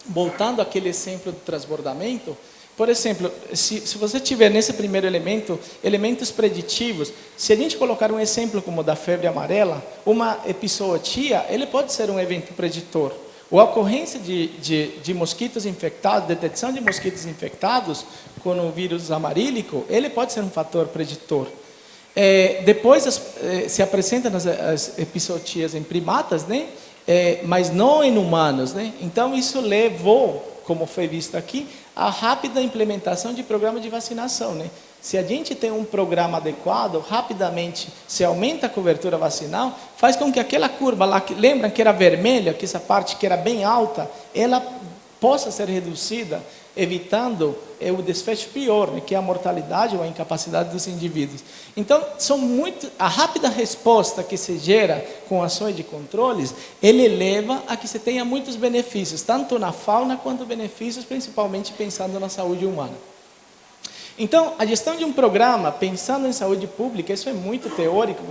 Speaker 3: voltando àquele exemplo do transbordamento. Por exemplo, se você tiver nesse primeiro elemento, elementos preditivos, se a gente colocar um exemplo como o da febre amarela, uma epizootia, ele pode ser um evento preditor. Ou a ocorrência de mosquitos infectados, detecção de mosquitos infectados com o vírus amarílico, ele pode ser um fator preditor. Depois se apresentam as epizootias em primatas, né? Mas não em humanos, né? Então isso levou, como foi visto aqui, a rápida implementação de programa de vacinação, né? Se a gente tem um programa adequado, rapidamente se aumenta a cobertura vacinal, faz com que aquela curva lá, lembram que era vermelha, que essa parte que era bem alta, ela possa ser reduzida, evitando o desfecho pior, né, que é a mortalidade ou a incapacidade dos indivíduos. Então, a rápida resposta que se gera com ações de controles, ele leva a que se tenha muitos benefícios, tanto na fauna quanto benefícios, principalmente pensando na saúde humana. Então, a gestão de um programa, pensando em saúde pública, isso é muito teórico,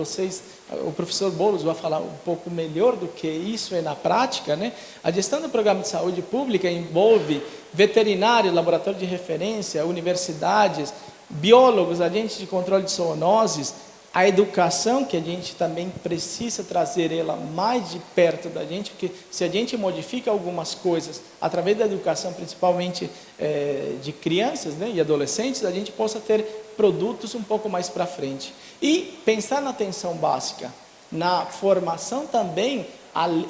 Speaker 3: o professor Boulos vai falar um pouco melhor do que isso é na prática, né? A gestão do programa de saúde pública envolve veterinários, laboratórios de referência, universidades, biólogos, agentes de controle de zoonoses, a educação, que a gente também precisa trazer ela mais de perto da gente, porque se a gente modifica algumas coisas através da educação, principalmente de crianças, né, e adolescentes, a gente possa ter produtos um pouco mais para frente. E pensar na atenção básica, na formação também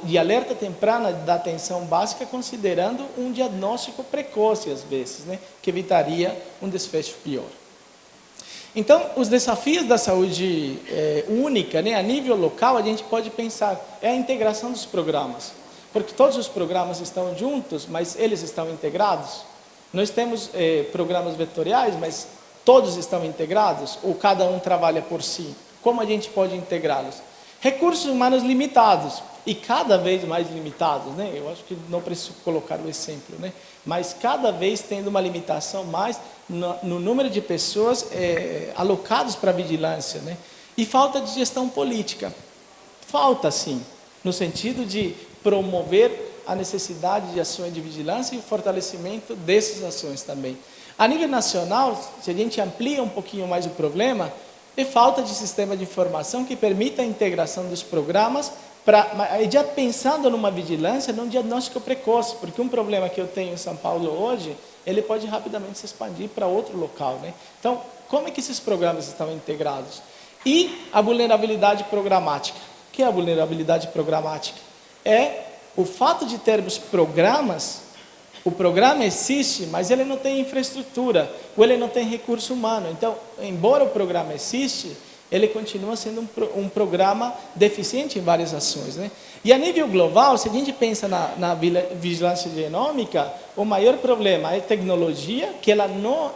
Speaker 3: de alerta temprana da atenção básica, considerando um diagnóstico precoce, às vezes, né, que evitaria um desfecho pior. Então, os desafios da saúde única, né, a nível local, a gente pode pensar, é a integração dos programas. Porque todos os programas estão juntos, mas eles estão integrados. Nós temos programas vetoriais, mas todos estão integrados? Ou cada um trabalha por si? Como a gente pode integrá-los? Recursos humanos limitados, e cada vez mais limitados, né? Eu acho que não preciso colocar o exemplo, né? Mas cada vez tendo uma limitação mais no número de pessoas alocadas para a vigilância, né? E falta de gestão política. Falta, sim, no sentido de promover a necessidade de ações de vigilância e o fortalecimento dessas ações também. A nível nacional, se a gente amplia um pouquinho mais o problema, é falta de sistema de informação que permita a integração dos programas, já pensando numa vigilância, num diagnóstico precoce, porque um problema que eu tenho em São Paulo hoje, ele pode rapidamente se expandir para outro local, né? Então, como é que esses programas estão integrados? E a vulnerabilidade programática. O que é a vulnerabilidade programática? É o fato de termos programas. O programa existe, mas ele não tem infraestrutura, ou ele não tem recurso humano. Então, embora o programa existe, ele continua sendo um programa deficiente em várias ações, né? E a nível global, se a gente pensa na vigilância genômica, o maior problema é a tecnologia, que ela não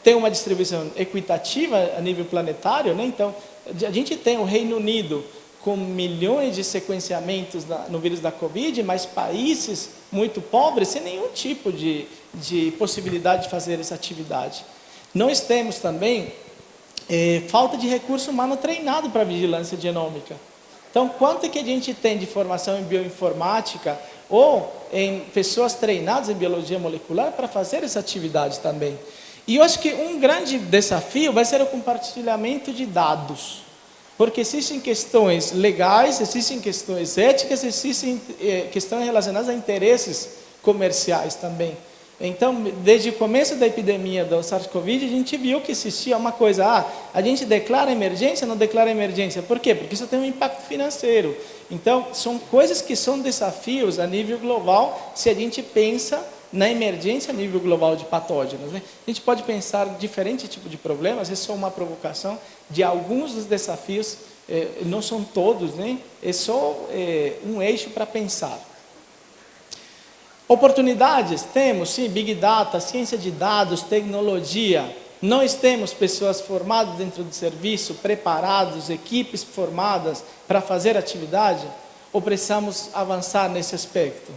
Speaker 3: tem uma distribuição equitativa a nível planetário, né? Então, a gente tem o Reino Unido com milhões de sequenciamentos no vírus da Covid, mas países muito pobres, sem nenhum tipo de possibilidade de fazer essa atividade. Nós temos também falta de recurso humano treinado para vigilância genômica. Então, quanto é que a gente tem de formação em bioinformática ou em pessoas treinadas em biologia molecular para fazer essa atividade também? E eu acho que um grande desafio vai ser o compartilhamento de dados. Porque existem questões legais, existem questões éticas, existem questões relacionadas a interesses comerciais também. Então, desde o começo da epidemia do SARS-CoV, a gente viu que existia uma coisa, a gente declara emergência, não declara emergência. Por quê? Porque isso tem um impacto financeiro. Então, são coisas que são desafios a nível global, se a gente pensa na emergência a nível global de patógenos, né? A gente pode pensar diferentes tipos de problemas, é só uma provocação de alguns dos desafios, não são todos, né? É só um eixo para pensar. Oportunidades, temos sim, Big Data, ciência de dados, tecnologia. Nós temos pessoas formadas dentro do serviço, preparados, equipes formadas para fazer atividade, ou precisamos avançar nesse aspecto?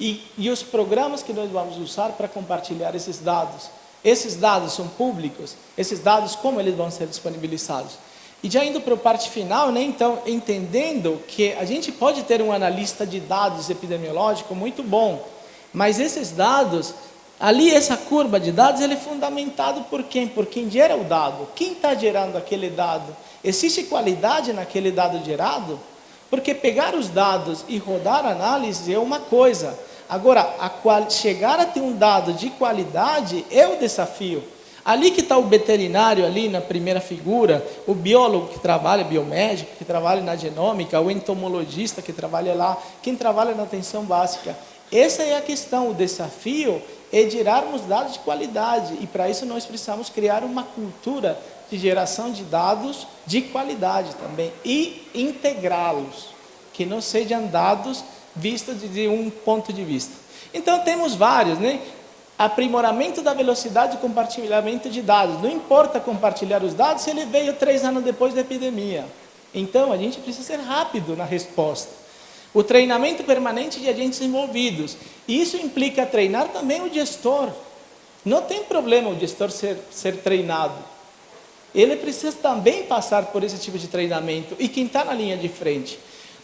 Speaker 3: E os programas que nós vamos usar para compartilhar esses dados são públicos? Esses dados, como eles vão ser disponibilizados? E já indo para a parte final, né, então, entendendo que a gente pode ter um analista de dados epidemiológico muito bom, mas esses dados, ali essa curva de dados, ele é fundamentado por quem? Por quem gera o dado. Quem está gerando aquele dado? Existe qualidade naquele dado gerado? Porque pegar os dados e rodar a análise é uma coisa. Agora, chegar a ter um dado de qualidade é o desafio. Ali que está o veterinário, ali na primeira figura, o biólogo que trabalha, biomédico, que trabalha na genômica, o entomologista que trabalha lá, quem trabalha na atenção básica. Essa é a questão, o desafio é gerarmos dados de qualidade. E para isso nós precisamos criar uma cultura de geração de dados de qualidade também e integrá-los, que não sejam dados vistos de um ponto de vista. Então temos vários, né? Aprimoramento da velocidade de compartilhamento de dados. Não importa compartilhar os dados se ele veio 3 anos depois da epidemia. Então a gente precisa ser rápido na resposta. O treinamento permanente de agentes envolvidos. Isso implica treinar também o gestor. Não tem problema o gestor ser treinado. Ele precisa também passar por esse tipo de treinamento. E quem está na linha de frente?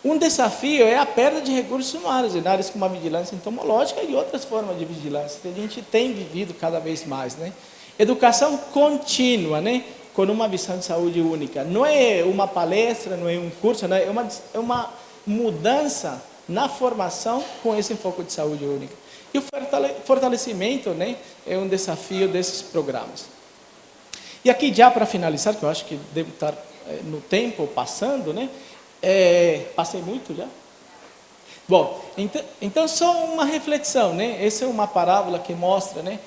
Speaker 3: Um desafio é a perda de recursos humanos, em áreas como a vigilância entomológica e outras formas de vigilância, que a gente tem vivido cada vez mais, né? Educação contínua, né? Com uma visão de saúde única. Não é uma palestra, não é um curso, não é uma mudança na formação com esse foco de saúde única. E o fortalecimento, né? É um desafio desses programas. E aqui já para finalizar, que eu acho que devo estar no tempo passando, né? Passei muito já? Bom, então só uma reflexão, né? Essa é uma parábola que mostra, né?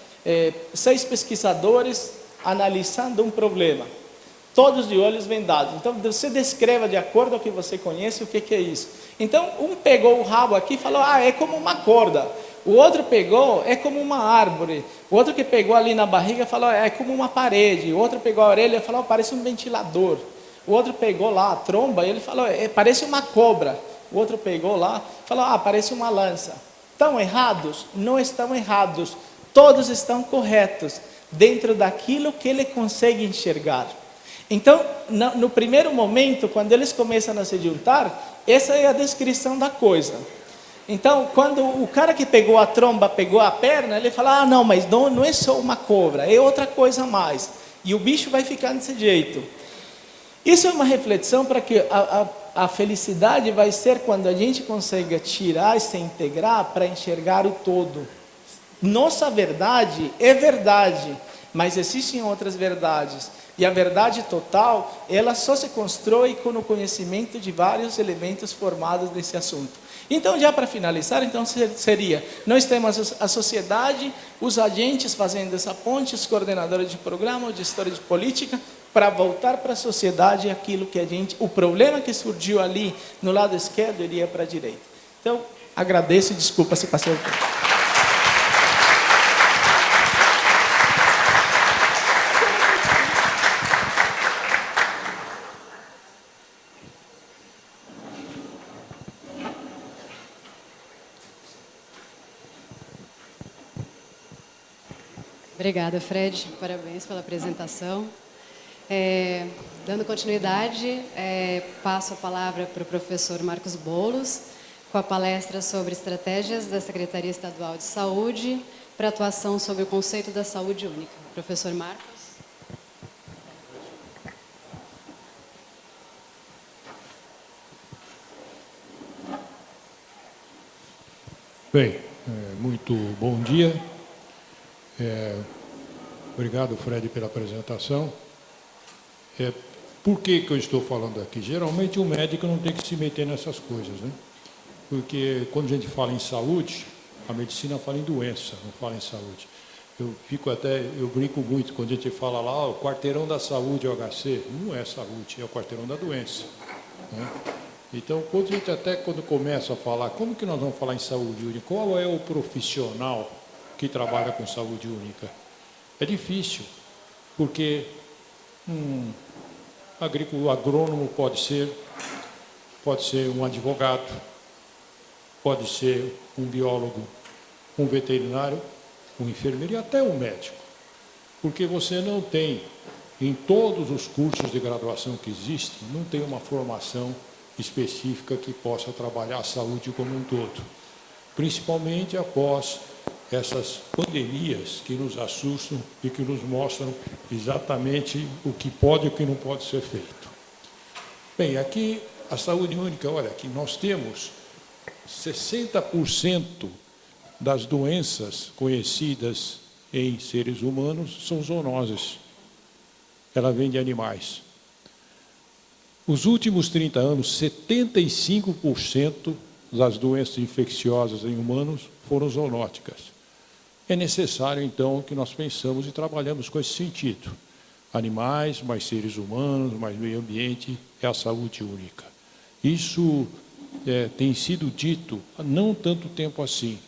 Speaker 3: 6 pesquisadores analisando um problema, todos de olhos vendados. Então você descreva de acordo com o que você conhece o que é isso. Então um pegou o rabo aqui e falou, é como uma corda. O outro pegou, é como uma árvore. O outro que pegou ali na barriga falou, é como uma parede. O outro pegou a orelha e falou, parece um ventilador. O outro pegou lá a tromba e ele falou, parece uma cobra. O outro pegou lá e falou, parece uma lança. Estão errados? Não estão errados. Todos estão corretos dentro daquilo que ele consegue enxergar. Então, no primeiro momento, quando eles começam a se juntar, essa é a descrição da coisa. Então, quando o cara que pegou a tromba, pegou a perna, ele fala, não, mas não é só uma cobra, é outra coisa a mais. E o bicho vai ficar desse jeito. Isso é uma reflexão para que a felicidade vai ser quando a gente consegue tirar e se integrar para enxergar o todo. Nossa verdade é verdade, mas existem outras verdades. E a verdade total, ela só se constrói com o conhecimento de vários elementos formados desse assunto. Então, já para finalizar, então seria, nós temos a sociedade, os agentes fazendo essa ponte, os coordenadores de programa, os gestores de política, para voltar para a sociedade aquilo que o problema que surgiu ali no lado esquerdo iria para a direita. Então, agradeço e desculpa se passei o tempo.
Speaker 2: Obrigada, Fred. Parabéns pela apresentação. Dando continuidade, passo a palavra para o professor Marcos Boulos, com a palestra sobre estratégias da Secretaria Estadual de Saúde para atuação sobre o conceito da saúde única. Professor Marcos.
Speaker 4: Bem, muito bom dia. Obrigado, Fred, pela apresentação. Por que eu estou falando aqui? Geralmente o médico não tem que se meter nessas coisas, né? Porque quando a gente fala em saúde, a medicina fala em doença, não fala em saúde. Eu brinco muito quando a gente fala lá, o quarteirão da saúde é o HC. Não é saúde, é o quarteirão da doença, né? Então, quando começa a falar, como que nós vamos falar em saúde única? Qual é o profissional que trabalha com saúde única? É difícil, porque o agrônomo pode ser um advogado, pode ser um biólogo, um veterinário, um enfermeiro e até um médico. Porque você não tem, em todos os cursos de graduação que existem, não tem uma formação específica que possa trabalhar a saúde como um todo. Principalmente após essas pandemias que nos assustam e que nos mostram exatamente o que pode e o que não pode ser feito. Bem, aqui a saúde única, olha, aqui nós temos 60% das doenças conhecidas em seres humanos são zoonoses. Ela vem de animais. Os últimos 30 anos, 75% das doenças infecciosas em humanos foram zoonóticas. É necessário, então, que nós pensamos e trabalhamos com esse sentido. Animais, mais seres humanos, mais meio ambiente, é a saúde única. Isso tem sido dito há não tanto tempo assim,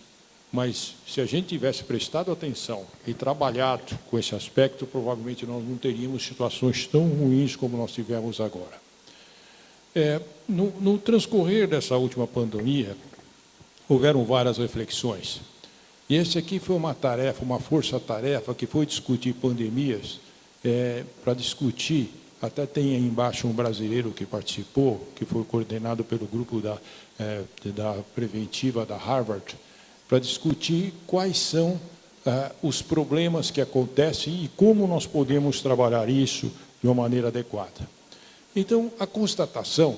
Speaker 4: mas se a gente tivesse prestado atenção e trabalhado com esse aspecto, provavelmente nós não teríamos situações tão ruins como nós tivemos agora. No transcorrer dessa última pandemia, houveram várias reflexões. E esse aqui foi uma força-tarefa que foi discutir pandemias, para discutir, até tem aí embaixo um brasileiro que participou, que foi coordenado pelo grupo da preventiva da Harvard, para discutir quais são os problemas que acontecem e como nós podemos trabalhar isso de uma maneira adequada. Então, a constatação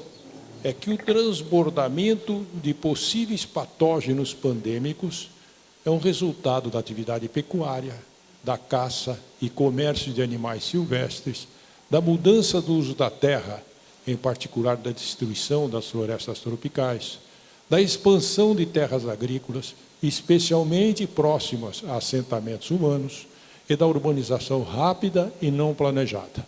Speaker 4: é que o transbordamento de possíveis patógenos pandêmicos é um resultado da atividade pecuária, da caça e comércio de animais silvestres, da mudança do uso da terra, em particular da destruição das florestas tropicais, da expansão de terras agrícolas, especialmente próximas a assentamentos humanos, e da urbanização rápida e não planejada.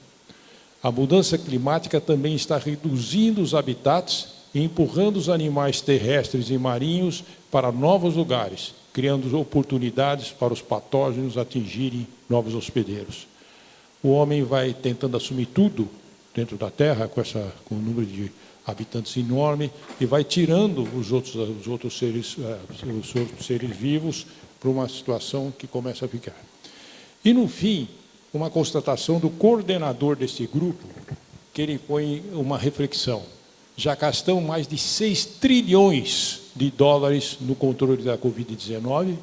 Speaker 4: A mudança climática também está reduzindo os habitats e empurrando os animais terrestres e marinhos para novos lugares, criando oportunidades para os patógenos atingirem novos hospedeiros. O homem vai tentando assumir tudo dentro da Terra, com um número de habitantes enorme, e vai tirando os outros seres vivos para uma situação que começa a ficar. E, no fim, uma constatação do coordenador desse grupo, que ele põe uma reflexão. Já gastamos mais de 6 trilhões de dólares no controle da Covid-19,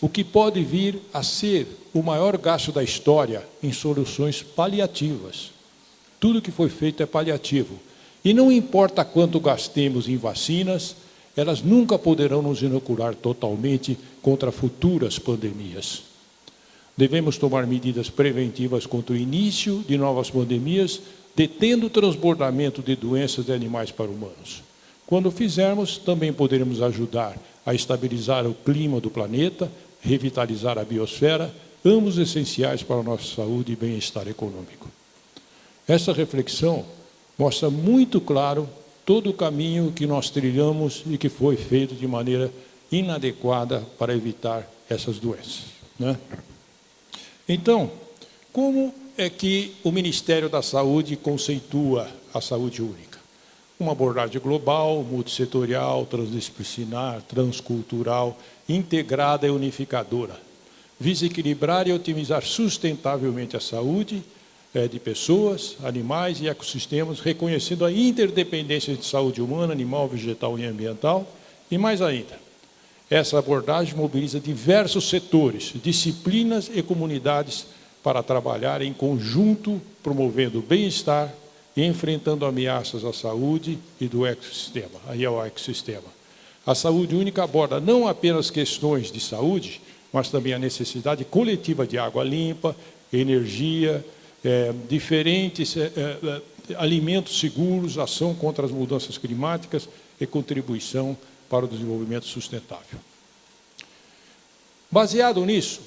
Speaker 4: o que pode vir a ser o maior gasto da história em soluções paliativas. Tudo que foi feito é paliativo. E não importa quanto gastemos em vacinas, elas nunca poderão nos inocular totalmente contra futuras pandemias. Devemos tomar medidas preventivas contra o início de novas pandemias, detendo o transbordamento de doenças de animais para humanos. Quando fizermos, também poderemos ajudar a estabilizar o clima do planeta, revitalizar a biosfera, ambos essenciais para a nossa saúde e bem-estar econômico. Essa reflexão mostra muito claro todo o caminho que nós trilhamos e que foi feito de maneira inadequada para evitar essas doenças, né? Então, como é que o Ministério da Saúde conceitua a saúde única? Uma abordagem global, multissetorial, transdisciplinar, transcultural, integrada e unificadora. Visa equilibrar e otimizar sustentavelmente a saúde de pessoas, animais e ecossistemas, reconhecendo a interdependência de saúde humana, animal, vegetal e ambiental. E mais ainda, essa abordagem mobiliza diversos setores, disciplinas e comunidades para trabalhar em conjunto, promovendo o bem-estar e enfrentando ameaças à saúde e do ecossistema, aí ao ecossistema. A saúde única aborda não apenas questões de saúde, mas também a necessidade coletiva de água limpa, energia, diferentes alimentos seguros, ação contra as mudanças climáticas e contribuição para o desenvolvimento sustentável. Baseado nisso,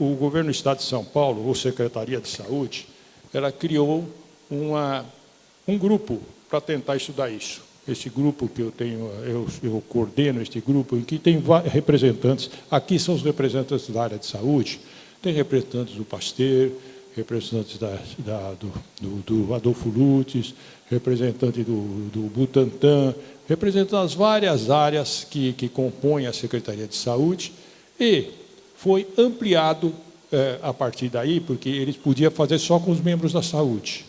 Speaker 4: o Governo do Estado de São Paulo, ou Secretaria de Saúde, ela criou um grupo para tentar estudar isso. Esse grupo que eu tenho, eu coordeno este grupo, em que tem representantes, aqui são os representantes da área de saúde, tem representantes do Pasteur, representantes do Adolfo Lutz, representante do Butantan, representando as várias áreas que compõem a Secretaria de Saúde, e foi ampliado a partir daí, porque eles podiam fazer só com os membros da saúde.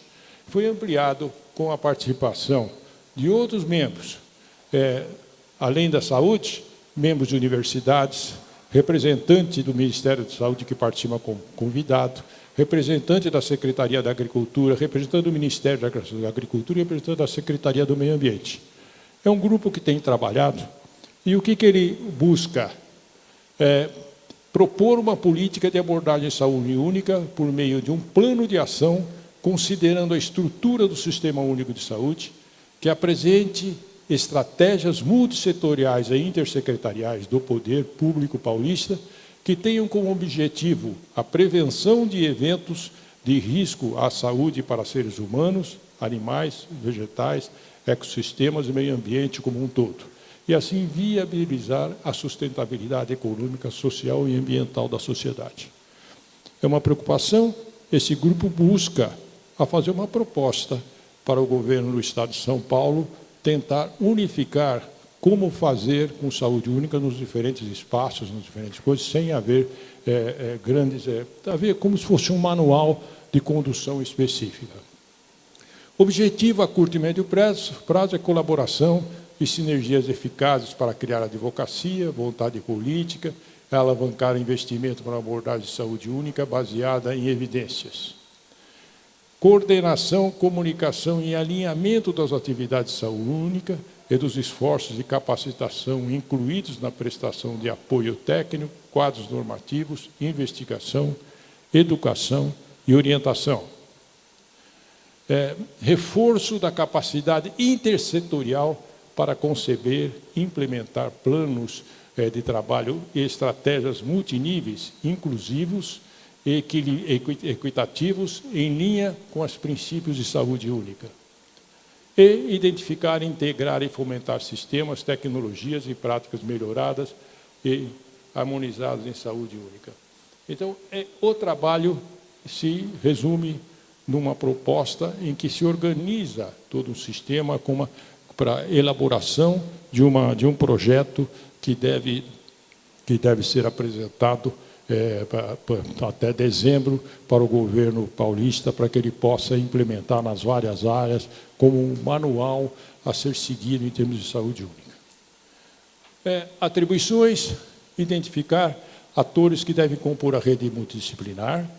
Speaker 4: Foi ampliado com a participação de outros membros, além da saúde, membros de universidades, representante do Ministério da Saúde que participa como convidado, representante da Secretaria da Agricultura, representante do Ministério da Agricultura e representante da Secretaria do Meio Ambiente. É um grupo que tem trabalhado, e o que ele busca? Propor uma política de abordagem de saúde única por meio de um plano de ação, considerando a estrutura do Sistema Único de Saúde, que apresente estratégias multissetoriais e intersecretariais do poder público paulista, que tenham como objetivo a prevenção de eventos de risco à saúde para seres humanos, animais, vegetais, ecossistemas e meio ambiente como um todo, e assim viabilizar a sustentabilidade econômica, social e ambiental da sociedade. É uma preocupação, esse grupo busca fazer uma proposta para o governo do Estado de São Paulo tentar unificar como fazer com saúde única nos diferentes espaços, nas diferentes coisas, sem haver haver como se fosse um manual de condução específica. O objetivo a curto e médio prazo é colaboração e sinergias eficazes para criar advocacia, vontade política, alavancar investimento para uma abordagem de saúde única baseada em evidências. Coordenação, comunicação e alinhamento das atividades de saúde única e dos esforços de capacitação incluídos na prestação de apoio técnico, quadros normativos, investigação, educação e orientação. Reforço da capacidade intersetorial para conceber e implementar planos de trabalho e estratégias multiníveis, inclusivos e equitativos, em linha com os princípios de saúde única. E identificar, integrar e fomentar sistemas, tecnologias e práticas melhoradas e harmonizadas em saúde única. Então, o trabalho se resume numa proposta em que se organiza todo um sistema para elaboração de um projeto que deve ser apresentado até dezembro para o governo paulista, para que ele possa implementar nas várias áreas como um manual a ser seguido em termos de saúde única. Atribuições: identificar atores que devem compor a rede multidisciplinar,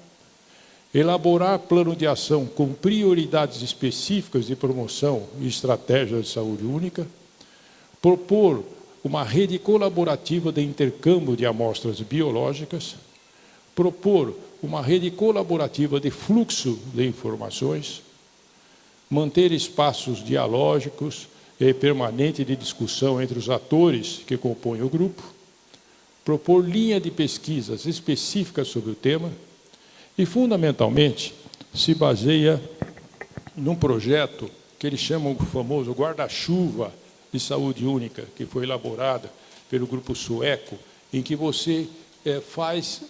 Speaker 4: elaborar plano de ação com prioridades específicas de promoção e estratégias de saúde única, propor uma rede colaborativa de intercâmbio de amostras biológicas, propor uma rede colaborativa de fluxo de informações, manter espaços dialógicos e permanente de discussão entre os atores que compõem o grupo, propor linha de pesquisas específicas sobre o tema e, fundamentalmente, se baseia num projeto que eles chamam o famoso guarda-chuva de saúde única, que foi elaborado pelo grupo sueco, em que você faz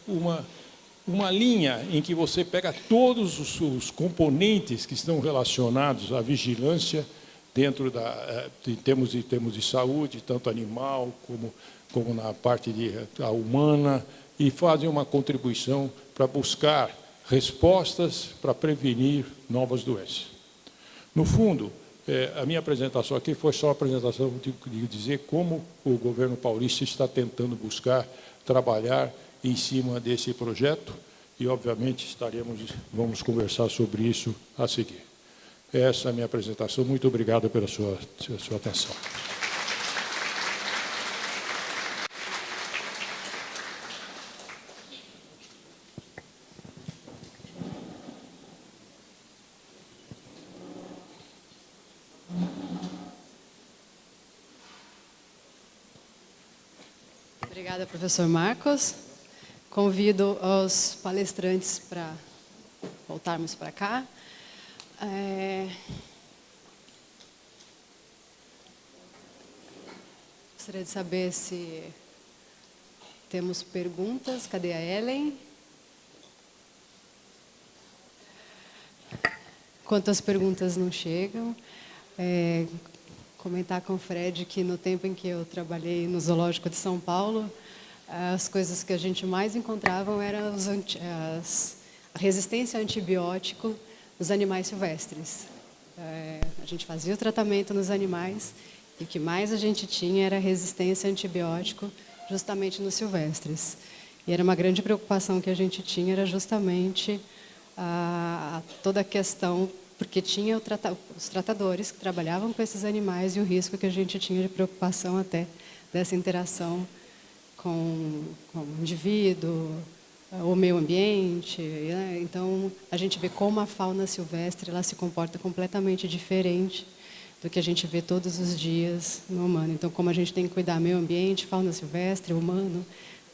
Speaker 4: uma linha em que você pega todos os componentes que estão relacionados à vigilância dentro em termos de saúde, tanto animal como na parte humana, e fazem uma contribuição para buscar respostas para prevenir novas doenças. No fundo, a minha apresentação aqui foi só a apresentação de dizer como o governo paulista está tentando buscar trabalhar em cima desse projeto e, obviamente, vamos conversar sobre isso a seguir. Essa é a minha apresentação. Muito obrigado pela sua atenção.
Speaker 2: Obrigada, professor Marcos. Convido os palestrantes para voltarmos para cá. Gostaria de saber se temos perguntas. Cadê a Ellen? Quantas perguntas não chegam? Comentar com o Fred que no tempo em que eu trabalhei no Zoológico de São Paulo, as coisas que a gente mais encontrava eram a resistência a antibiótico nos animais silvestres. A gente fazia o tratamento nos animais e o que mais a gente tinha era resistência a antibiótico justamente nos silvestres. E era uma grande preocupação que a gente tinha, era justamente toda a questão, porque tinha os tratadores que trabalhavam com esses animais e o risco que a gente tinha de preocupação até dessa interação com o indivíduo, o meio ambiente, né? Então, a gente vê como a fauna silvestre ela se comporta completamente diferente do que a gente vê todos os dias no humano. Então, como a gente tem que cuidar do meio ambiente, fauna silvestre, humano,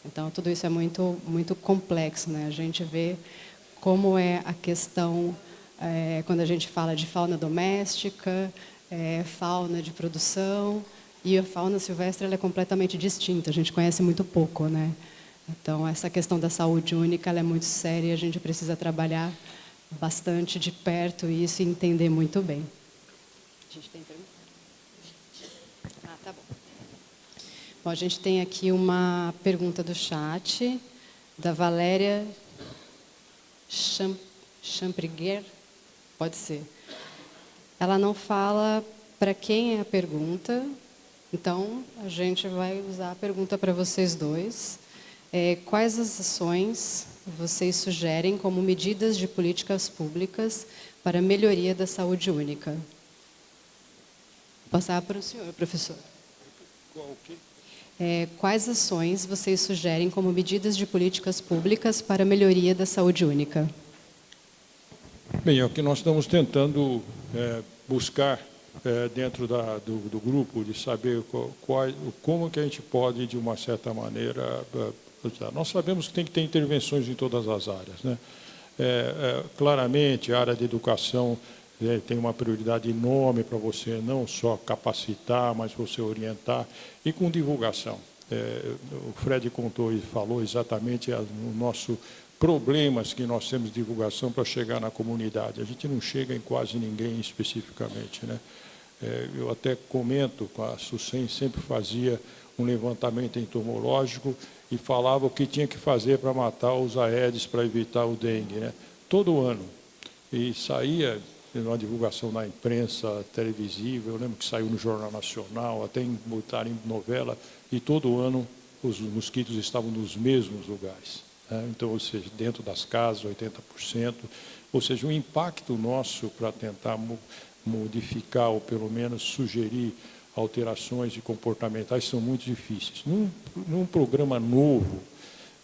Speaker 2: então tudo isso é muito, muito complexo, né? A gente vê como é a questão, quando a gente fala de fauna doméstica, fauna de produção, e a fauna silvestre ela é completamente distinta, a gente conhece muito pouco, né? Então, essa questão da saúde única ela é muito séria e a gente precisa trabalhar bastante de perto isso e entender muito bem. A gente tem pergunta? Tá bom. Bom, a gente tem aqui uma pergunta do chat, da Valéria Champriguer, pode ser. Ela não fala para quem é a pergunta, então a gente vai usar a pergunta para vocês dois. Quais as ações vocês sugerem como medidas de políticas públicas para a melhoria da saúde única? Vou passar para o senhor, professor. Quais ações vocês sugerem como medidas de políticas públicas para a melhoria da saúde única?
Speaker 4: Bem, é o que nós estamos tentando buscar dentro do grupo, de saber como que a gente pode, de uma certa maneira, nós sabemos que tem que ter intervenções em todas as áreas, né? Claramente, a área de educação tem uma prioridade enorme para você não só capacitar, mas você orientar, e com divulgação. O Fred contou e falou exatamente os nossos problemas que nós temos de divulgação para chegar na comunidade. A gente não chega em quase ninguém especificamente, né? Eu até comento, a SUSEM sempre fazia um levantamento entomológico e falava o que tinha que fazer para matar os Aedes, para evitar o dengue, né? Todo ano. E saía uma divulgação na imprensa televisiva. Eu lembro que saiu no Jornal Nacional, até botaram em novela, e todo ano os mosquitos estavam nos mesmos lugares, né? Então, ou seja, dentro das casas, 80%. Ou seja, o impacto nosso para tentar modificar ou pelo menos sugerir alterações comportamentais são muito difíceis. Num programa novo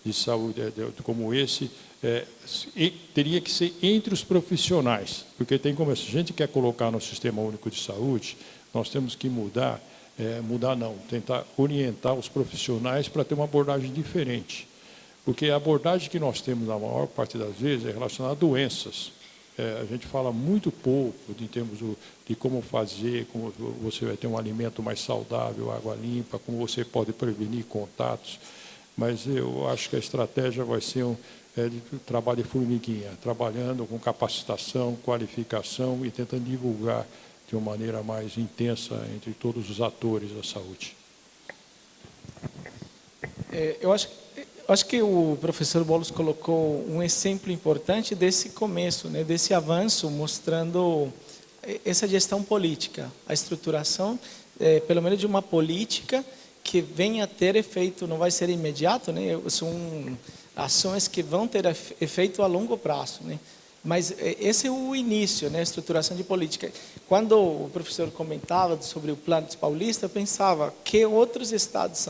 Speaker 4: de saúde como esse, teria que ser entre os profissionais, porque tem como, se a gente quer colocar no Sistema Único de Saúde, nós temos que tentar orientar os profissionais para ter uma abordagem diferente. Porque a abordagem que nós temos, na maior parte das vezes, é relacionada a doenças. A gente fala muito pouco em termos de como fazer, como você vai ter um alimento mais saudável, água limpa, como você pode prevenir contatos. Mas eu acho que a estratégia vai ser de trabalho de formiguinha, trabalhando com capacitação, qualificação e tentando divulgar de uma maneira mais intensa entre todos os atores da saúde.
Speaker 3: Eu acho que o professor Boulos colocou um exemplo importante desse começo, né, desse avanço, mostrando essa gestão política, a estruturação, pelo menos de uma política que venha a ter efeito, não vai ser imediato, né, são ações que vão ter efeito a longo prazo, né. Mas esse é o início, né, a estruturação de política. Quando o professor comentava sobre o Plano Paulista, eu pensava que outros estados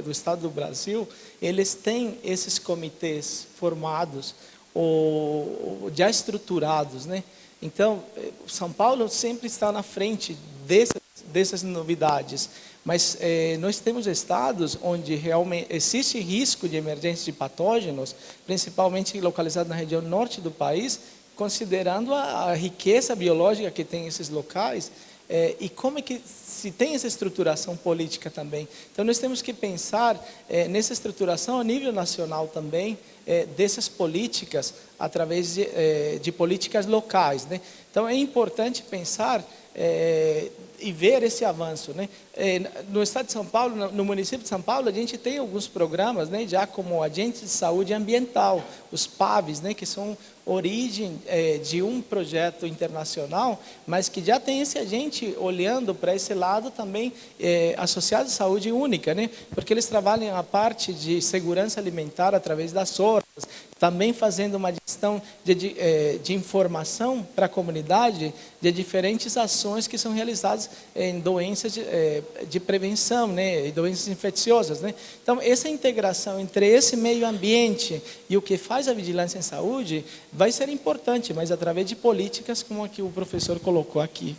Speaker 3: do estado do Brasil, eles têm esses comitês formados ou já estruturados, né? Então, São Paulo sempre está na frente dessas novidades. Mas nós temos estados onde realmente existe risco de emergência de patógenos, principalmente localizado na região norte do país, considerando a riqueza biológica que tem esses locais, e como é que se tem essa estruturação política também. Então, nós temos que pensar nessa estruturação a nível nacional também, dessas políticas, através de políticas locais, né? Então, é importante pensar e ver esse avanço, né? No estado de São Paulo, no município de São Paulo, a gente tem alguns programas, né, já como agentes de saúde ambiental, os PAVs, né, que são origem de um projeto internacional, mas que já tem esse agente olhando para esse lado também associado à saúde única, né? Porque eles trabalham a parte de segurança alimentar através das hortas, também fazendo uma gestão de informação para a comunidade de diferentes ações que são realizadas em doenças de prevenção, né, e doenças infecciosas, né? Então, essa integração entre esse meio ambiente e o que faz a vigilância em saúde vai ser importante, mas através de políticas como a que o professor colocou aqui.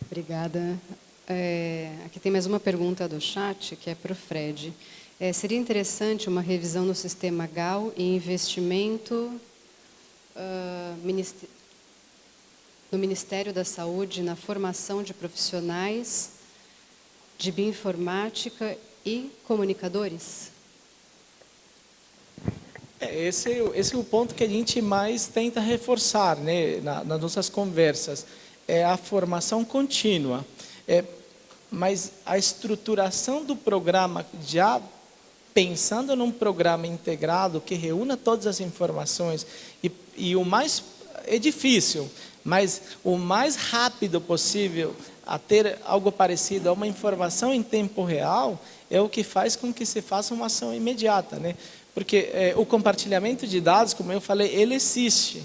Speaker 2: Obrigada. Aqui tem mais uma pergunta do chat, que é para o Fred. Seria interessante uma revisão no sistema GAL e investimento no Ministério da Saúde na formação de profissionais de bioinformática e comunicadores?
Speaker 3: Esse é o ponto que a gente mais tenta reforçar, né, nas nossas conversas, é a formação contínua. Mas a estruturação do programa, já pensando num programa integrado que reúna todas as informações, e o mais é difícil, mas o mais rápido possível a ter algo parecido a uma informação em tempo real, é o que faz com que se faça uma ação imediata, né? Porque o compartilhamento de dados, como eu falei, ele existe.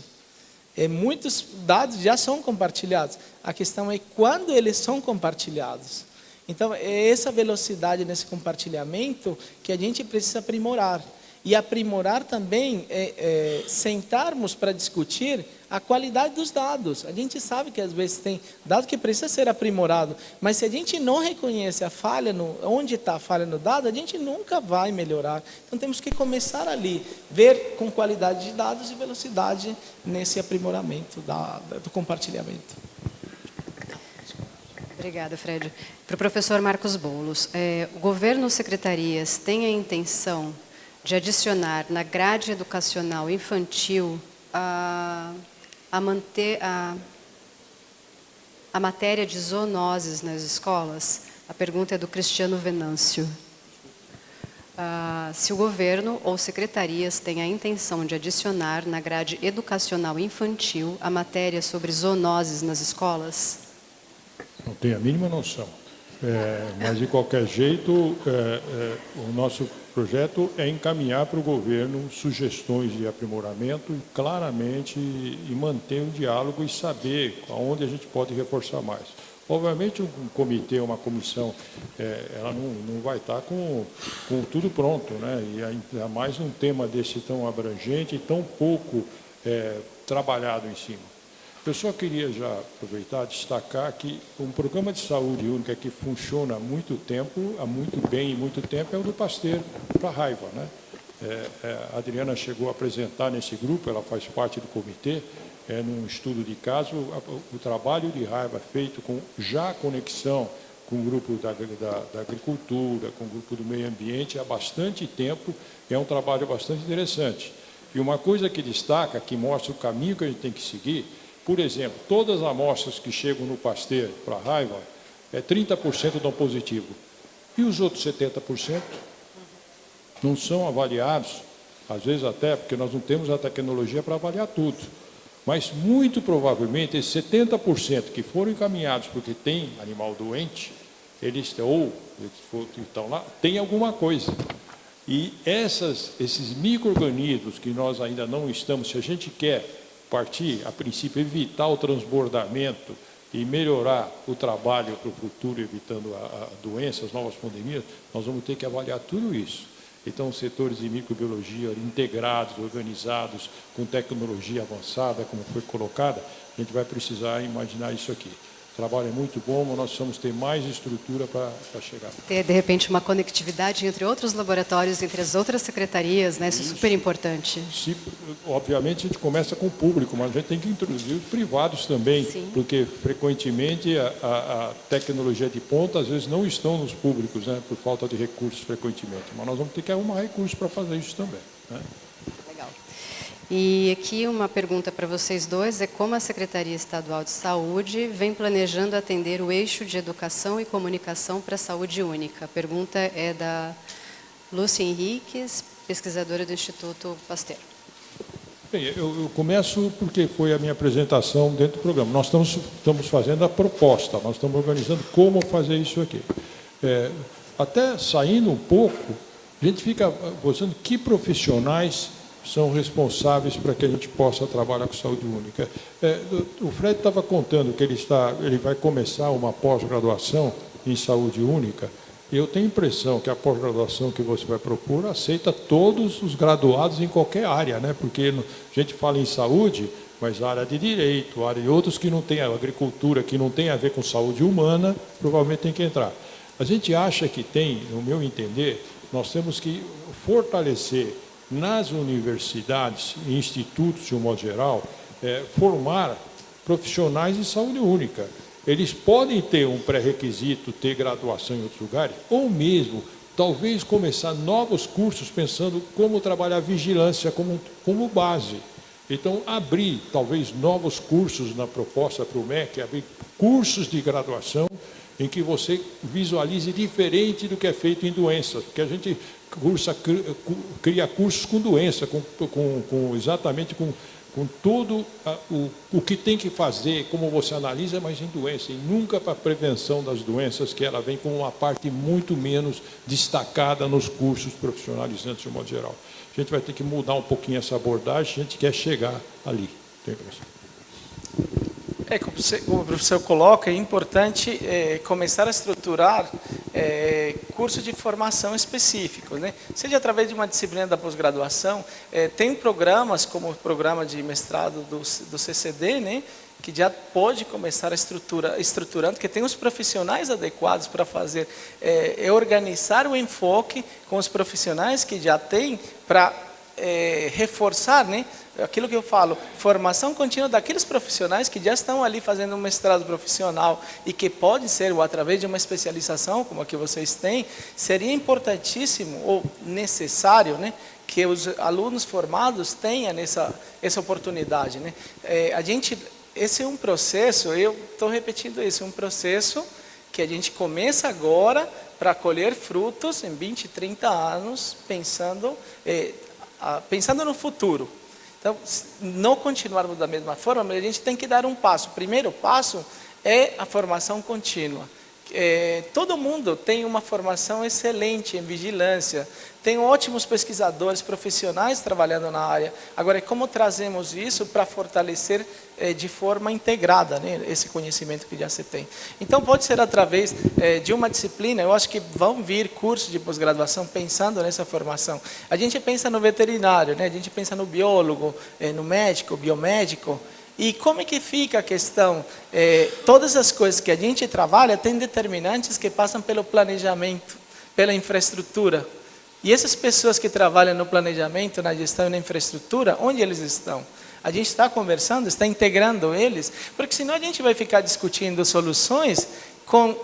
Speaker 3: Muitos dados já são compartilhados. A questão é quando eles são compartilhados. Então, é essa velocidade nesse compartilhamento que a gente precisa aprimorar. E aprimorar também sentarmos para discutir a qualidade dos dados. A gente sabe que às vezes tem dado que precisa ser aprimorado, mas se a gente não reconhece a falha, onde está a falha no dado, a gente nunca vai melhorar. Então temos que começar ali, ver com qualidade de dados e velocidade nesse aprimoramento do compartilhamento.
Speaker 2: Obrigada, Fred. Para o professor Marcos Boulos, o governo secretarias tem a intenção de adicionar na grade educacional infantil a matéria de zoonoses nas escolas? A pergunta é do Cristiano Venâncio. se o governo ou secretarias têm a intenção de adicionar na grade educacional infantil a matéria sobre zoonoses nas escolas?
Speaker 4: Não tenho a mínima noção. Mas, de qualquer jeito, o nosso projeto é encaminhar para o governo sugestões de aprimoramento claramente e manter o diálogo e saber aonde a gente pode reforçar mais. Obviamente, um comitê, uma comissão, ela não vai estar com tudo pronto, né? E ainda mais um tema desse tão abrangente e tão pouco trabalhado em cima. Eu só queria já aproveitar e destacar que um programa de saúde única que funciona há muito tempo, é o do Pasteur para Raiva, né? A Adriana chegou a apresentar nesse grupo, ela faz parte do comitê, num estudo de caso, o trabalho de Raiva feito com já conexão com o grupo da agricultura, com o grupo do meio ambiente há bastante tempo, é um trabalho bastante interessante. E uma coisa que destaca, que mostra o caminho que a gente tem que seguir, por exemplo, todas as amostras que chegam no Pasteur para Raiva, 30% dão positivo. E os outros 70% não são avaliados, às vezes até porque nós não temos a tecnologia para avaliar tudo. Mas, muito provavelmente, esses 70% que foram encaminhados porque tem animal doente, eles estão lá, tem alguma coisa. E esses micro-organismos que nós ainda não estamos, se a gente quer partir, a princípio, evitar o transbordamento e melhorar o trabalho para o futuro, evitando doenças, novas pandemias, nós vamos ter que avaliar tudo isso. Então, setores de microbiologia integrados, organizados, com tecnologia avançada, como foi colocada, a gente vai precisar imaginar isso aqui. O trabalho é muito bom, mas nós precisamos ter mais estrutura para chegar.
Speaker 2: Ter, de repente, uma conectividade entre outros laboratórios, entre as outras secretarias, né? Isso é super importante.
Speaker 4: Obviamente, a gente começa com o público, mas a gente tem que introduzir os privados também, sim, porque, frequentemente, a tecnologia de ponta, às vezes, não estão nos públicos, né, por falta de recursos, frequentemente. Mas nós vamos ter que arrumar recursos para fazer isso também, né?
Speaker 2: E aqui uma pergunta para vocês dois, é como a Secretaria Estadual de Saúde vem planejando atender o eixo de educação e comunicação para a saúde única? A pergunta é da Lúcia Henriques, pesquisadora do Instituto Pasteur.
Speaker 4: Bem, eu começo porque foi a minha apresentação dentro do programa. Nós estamos fazendo a proposta, nós estamos organizando como fazer isso aqui. Até saindo um pouco, a gente fica pensando que profissionais são responsáveis para que a gente possa trabalhar com saúde única. O Fred estava contando que ele vai começar uma pós-graduação em saúde única, e eu tenho a impressão que a pós-graduação que você vai propor aceita todos os graduados em qualquer área, né? Porque a gente fala em saúde, mas a área de direito, a área de outros que não tem, a agricultura, que não tem a ver com saúde humana, provavelmente tem que entrar. A gente acha que tem, no meu entender, nós temos que fortalecer nas universidades e institutos, de um modo geral, formar profissionais de saúde única. Eles podem ter um pré-requisito, ter graduação em outros lugares, ou mesmo, talvez, começar novos cursos pensando como trabalhar vigilância como base. Então, abrir, talvez, novos cursos na proposta para o MEC, abrir cursos de graduação em que você visualize diferente do que é feito em doenças, porque a gente cria cursos com doença, exatamente com todo o que tem que fazer, como você analisa, mas em doença, e nunca para a prevenção das doenças, que ela vem com uma parte muito menos destacada nos cursos profissionalizantes, de um modo geral. A gente vai ter que mudar um pouquinho essa abordagem, a gente quer chegar ali. Tem impressão.
Speaker 3: Como o professor coloca, é importante começar a estruturar cursos de formação específicos, né? Seja através de uma disciplina da pós-graduação, tem programas como o programa de mestrado do CCD, né? Que já pode começar estruturando, porque tem os profissionais adequados para fazer, organizar o enfoque com os profissionais que já tem para reforçar, né? Aquilo que eu falo, formação contínua daqueles profissionais que já estão ali fazendo um mestrado profissional e que pode ser, ou através de uma especialização, como a que vocês têm, seria importantíssimo ou necessário, né, que os alunos formados tenham essa oportunidade, né? Esse é um processo, eu estou repetindo isso, é um processo que a gente começa agora para colher frutos em 20, 30 anos, pensando no futuro. Então, não continuarmos da mesma forma, mas a gente tem que dar um passo. O primeiro passo é a formação contínua. Todo mundo tem uma formação excelente em vigilância, tem ótimos pesquisadores profissionais trabalhando na área. Agora, como trazemos isso para fortalecer de forma integrada, né, esse conhecimento que já se tem? Então, pode ser através de uma disciplina. Eu acho que vão vir cursos de pós-graduação pensando nessa formação. A gente pensa no veterinário, né, a gente pensa no biólogo, no médico, biomédico. E como é que fica a questão? Todas as coisas que a gente trabalha têm determinantes que passam pelo planejamento, pela infraestrutura. E essas pessoas que trabalham no planejamento, na gestão e na infraestrutura, onde eles estão? A gente está conversando, está integrando eles, porque senão a gente vai ficar discutindo soluções com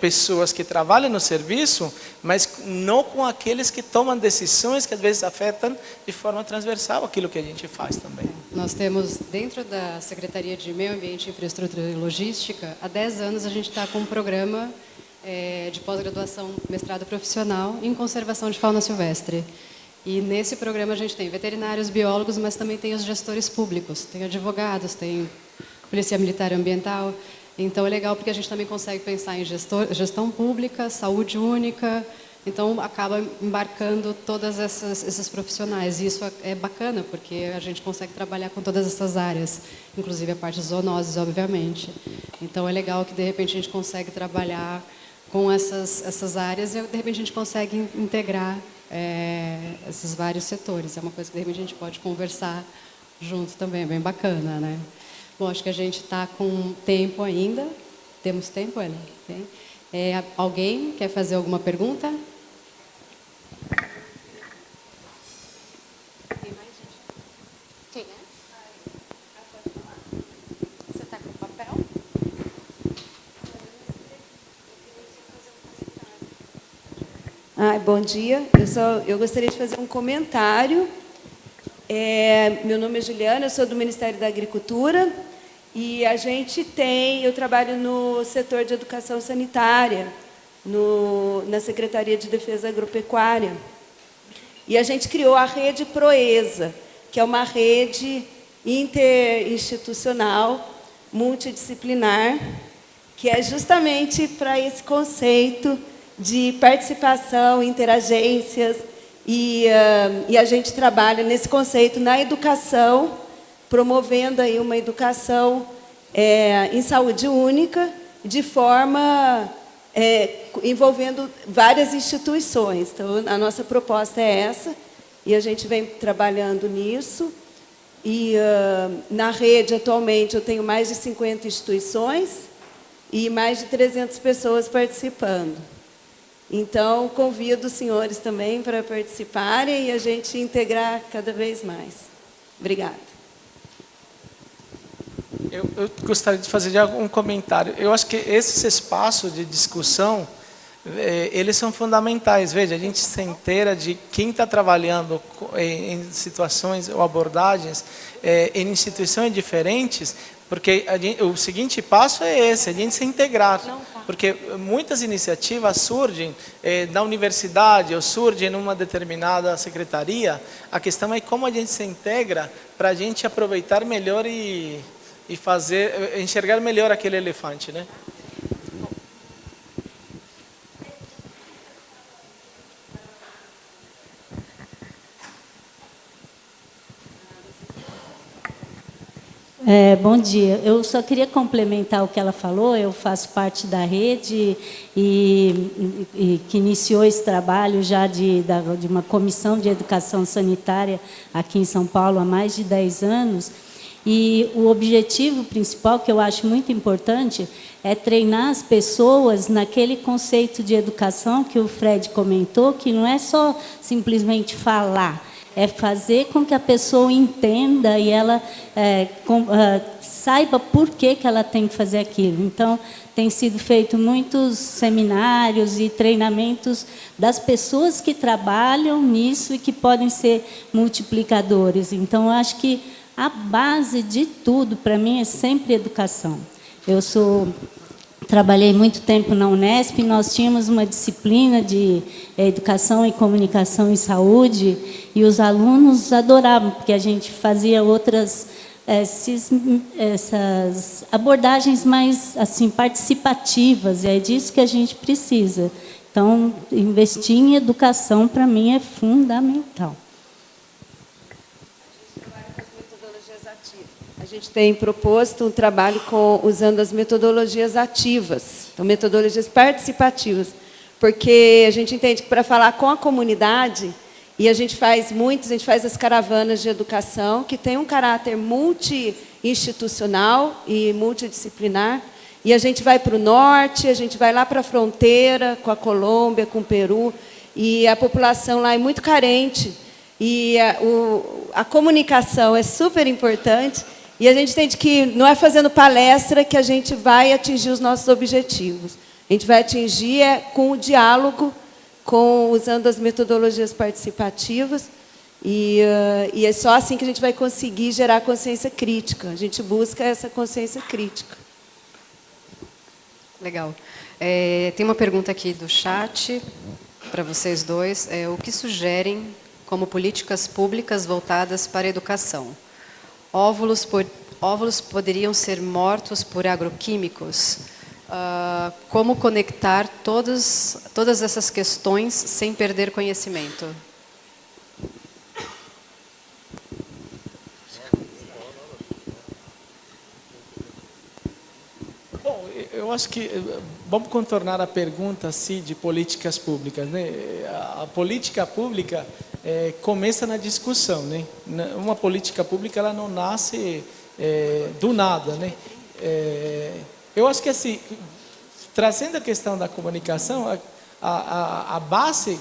Speaker 3: pessoas que trabalham no serviço, mas não com aqueles que tomam decisões que às vezes afetam de forma transversal aquilo que a gente faz também.
Speaker 2: Nós temos, dentro da Secretaria de Meio Ambiente, Infraestrutura e Logística, há 10 anos a gente está com um programa de pós-graduação, mestrado profissional em conservação de fauna silvestre. E nesse programa a gente tem veterinários, biólogos, mas também tem os gestores públicos, tem advogados, tem polícia militar e ambiental. Então é legal porque a gente também consegue pensar em gestão pública, saúde única. Então acaba embarcando todas esses profissionais. E isso é bacana porque a gente consegue trabalhar com todas essas áreas, inclusive a parte de zoonoses, obviamente. Então é legal que de repente a gente consegue trabalhar com essas áreas e de repente a gente consegue integrar esses vários setores. É uma coisa que de repente a gente pode conversar junto também, é bem bacana, né? Bom, acho que a gente está com tempo ainda. Temos tempo, Ana? Tem? Alguém quer fazer alguma pergunta? Tem mais gente? Quem é? Você está com o papel?
Speaker 5: Bom dia. Eu gostaria de fazer um comentário. Meu nome é Juliana, eu sou do Ministério da Agricultura e eu trabalho no setor de educação sanitária, na Secretaria de Defesa Agropecuária. E a gente criou a Rede Proesa, que é uma rede interinstitucional, multidisciplinar, que é justamente para esse conceito de participação, interagências, e a gente trabalha nesse conceito na educação, promovendo aí uma educação em saúde única, de forma envolvendo várias instituições. Então, a nossa proposta é essa, e a gente vem trabalhando nisso. E na rede, atualmente, eu tenho mais de 50 instituições e mais de 300 pessoas participando. Então, convido os senhores também para participarem e a gente integrar cada vez mais. Obrigada.
Speaker 3: Eu gostaria de fazer já um comentário. Eu acho que esses espaços de discussão, eles são fundamentais. Veja, a gente se inteira de quem está trabalhando em situações ou abordagens em instituições diferentes, porque o seguinte passo é esse, a gente se integrar. Porque muitas iniciativas surgem na universidade ou surgem numa determinada secretaria. A questão é como a gente se integra para a gente aproveitar melhor e enxergar melhor aquele elefante, né?
Speaker 6: Bom dia. Eu só queria complementar o que ela falou. Eu faço parte da rede e que iniciou esse trabalho já de uma comissão de educação sanitária aqui em São Paulo há mais de 10 anos. E o objetivo principal, que eu acho muito importante, é treinar as pessoas naquele conceito de educação que o Fred comentou, que não é só simplesmente falar, é fazer com que a pessoa entenda e ela saiba por que ela tem que fazer aquilo. Então, tem sido feito muitos seminários e treinamentos das pessoas que trabalham nisso e que podem ser multiplicadores. Então, eu acho que a base de tudo, para mim, é sempre educação. Eu sou trabalhei muito tempo na Unesp, e nós tínhamos uma disciplina de educação e comunicação em saúde, e os alunos adoravam, porque a gente fazia outras essas abordagens mais assim participativas, e é disso que a gente precisa. Então, investir em educação, para mim, é fundamental.
Speaker 5: A gente tem proposto um trabalho usando as metodologias ativas, então metodologias participativas, porque a gente entende que para falar com a comunidade, e a gente faz as caravanas de educação, que tem um caráter multi-institucional e multidisciplinar, e a gente vai para o norte, a gente vai lá para a fronteira com a Colômbia, com o Peru, e a população lá é muito carente, e a comunicação é super importante, e a gente entende que não é fazendo palestra que a gente vai atingir os nossos objetivos. A gente vai atingir com o diálogo, usando as metodologias participativas, e é só assim que a gente vai conseguir gerar consciência crítica. A gente busca essa consciência crítica.
Speaker 7: Legal. Tem uma pergunta aqui do chat para vocês dois. O que sugerem como políticas públicas voltadas para a educação? Óvulos poderiam ser mortos por agroquímicos? Como conectar todas essas questões sem perder conhecimento?
Speaker 3: Bom, eu acho que vamos contornar a pergunta assim, de políticas públicas, né? A política pública começa na discussão, né? Uma política pública ela não nasce do nada, né? Eu acho que assim, trazendo a questão da comunicação, a base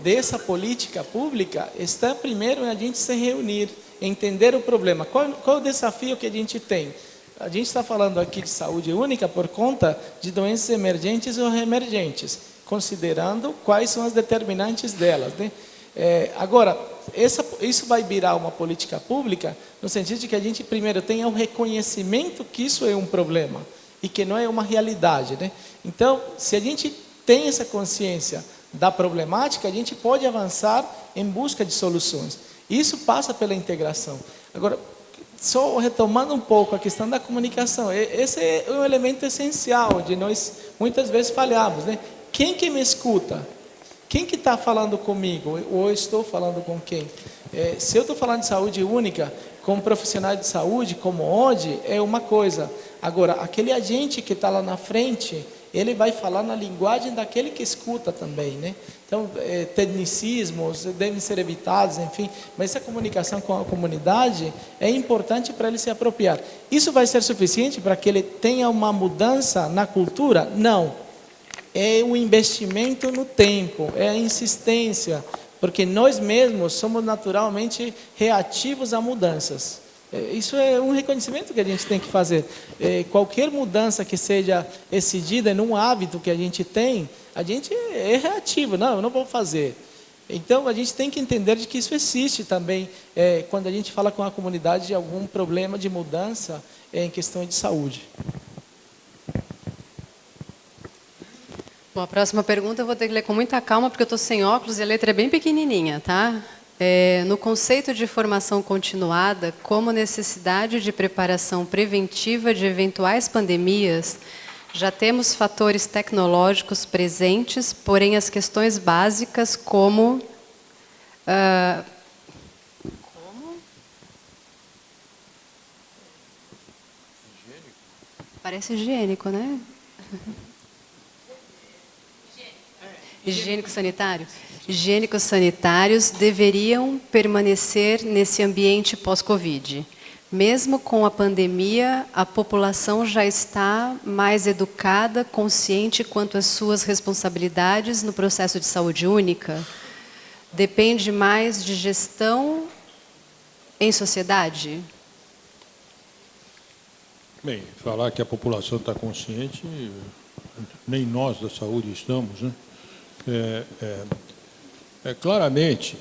Speaker 3: dessa política pública está primeiro em a gente se reunir, entender o problema. Qual é o desafio que a gente tem? A gente está falando aqui de saúde única por conta de doenças emergentes ou reemergentes, considerando quais são as determinantes delas, né? Agora, isso vai virar uma política pública no sentido de que a gente primeiro tenha um reconhecimento que isso é um problema e que não é uma realidade, né? Então, se a gente tem essa consciência da problemática, a gente pode avançar em busca de soluções. Isso passa pela integração. Agora, só retomando um pouco a questão da comunicação, esse é um elemento essencial, onde nós muitas vezes falhamos, né? Quem que me escuta? Quem que está falando comigo? Ou eu estou falando com quem? Se eu estou falando de saúde única, como profissional de saúde, como ONG, é uma coisa. Agora, aquele agente que está lá na frente, ele vai falar na linguagem daquele que escuta também, né? Então, tecnicismos devem ser evitados, enfim. Mas essa comunicação com a comunidade é importante para ele se apropriar. Isso vai ser suficiente para que ele tenha uma mudança na cultura? Não. É o investimento no tempo, é a insistência, porque nós mesmos somos naturalmente reativos a mudanças. Isso é um reconhecimento que a gente tem que fazer. Qualquer mudança que seja decidida num hábito que a gente tem, a gente é reativo. Não, eu não vou fazer. Então, a gente tem que entender de que isso existe também, quando a gente fala com a comunidade de algum problema de mudança em questões de saúde.
Speaker 7: Bom, a próxima pergunta eu vou ter que ler com muita calma, porque eu estou sem óculos e a letra é bem pequenininha, tá? No conceito de formação continuada, como necessidade de preparação preventiva de eventuais pandemias, já temos fatores tecnológicos presentes, porém as questões básicas como parece higiênico, né? Higiênico-sanitário. Higiênicos sanitários deveriam permanecer nesse ambiente pós-Covid. Mesmo com a pandemia, a população já está mais educada, consciente quanto às suas responsabilidades no processo de saúde única? Depende mais de gestão em sociedade?
Speaker 4: Bem, falar que a população está consciente, nem nós da saúde estamos, né? Claramente,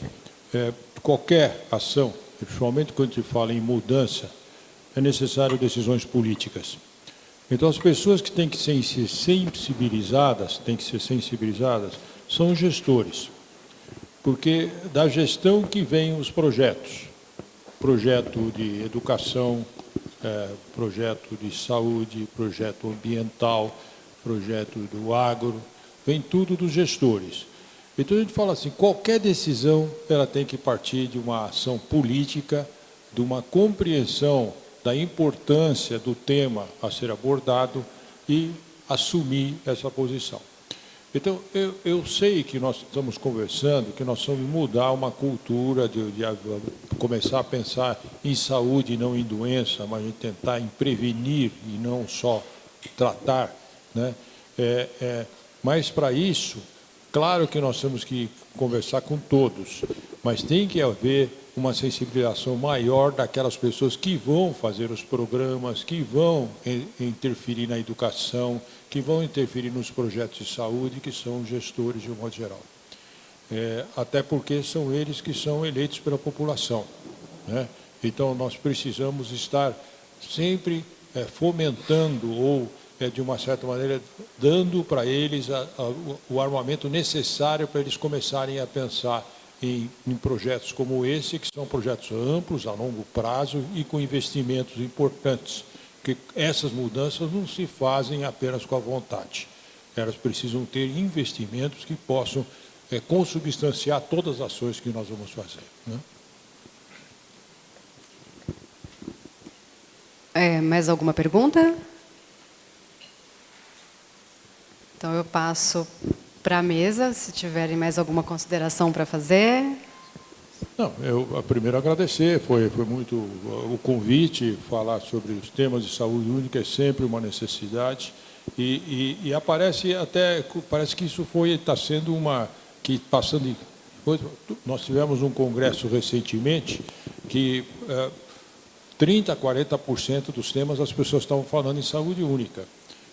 Speaker 4: qualquer ação, principalmente quando se fala em mudança, é necessário decisões políticas. Então, as pessoas que têm que ser sensibilizadas, são os gestores, porque da gestão que vêm os projetos, projeto de educação, projeto de saúde, projeto ambiental, projeto do agro, vem tudo dos gestores. Então, a gente fala assim, qualquer decisão ela tem que partir de uma ação política, de uma compreensão da importância do tema a ser abordado e assumir essa posição. Então, eu sei que nós estamos conversando, que nós vamos mudar uma cultura de começar a pensar em saúde e não em doença, mas em tentar em prevenir e não só tratar, né? Mas, para isso, claro que nós temos que conversar com todos, mas tem que haver uma sensibilização maior daquelas pessoas que vão fazer os programas, que vão interferir na educação, que vão interferir nos projetos de saúde, que são os gestores de um modo geral. Até porque são eles que são eleitos pela população, né? Então, nós precisamos estar sempre fomentando ou, de uma certa maneira, dando para eles o armamento necessário para eles começarem a pensar em projetos como esse, que são projetos amplos, a longo prazo e com investimentos importantes, porque essas mudanças não se fazem apenas com a vontade. Elas precisam ter investimentos que possam consubstanciar todas as ações que nós vamos fazer, né?
Speaker 7: Mais alguma pergunta? Então, eu passo para a mesa, se tiverem mais alguma consideração para fazer.
Speaker 4: Não, eu primeiro agradecer, foi muito o convite, falar sobre os temas de saúde única é sempre uma necessidade, e parece que isso está sendo nós tivemos um congresso recentemente que 30% a 40% dos temas as pessoas estavam falando em saúde única.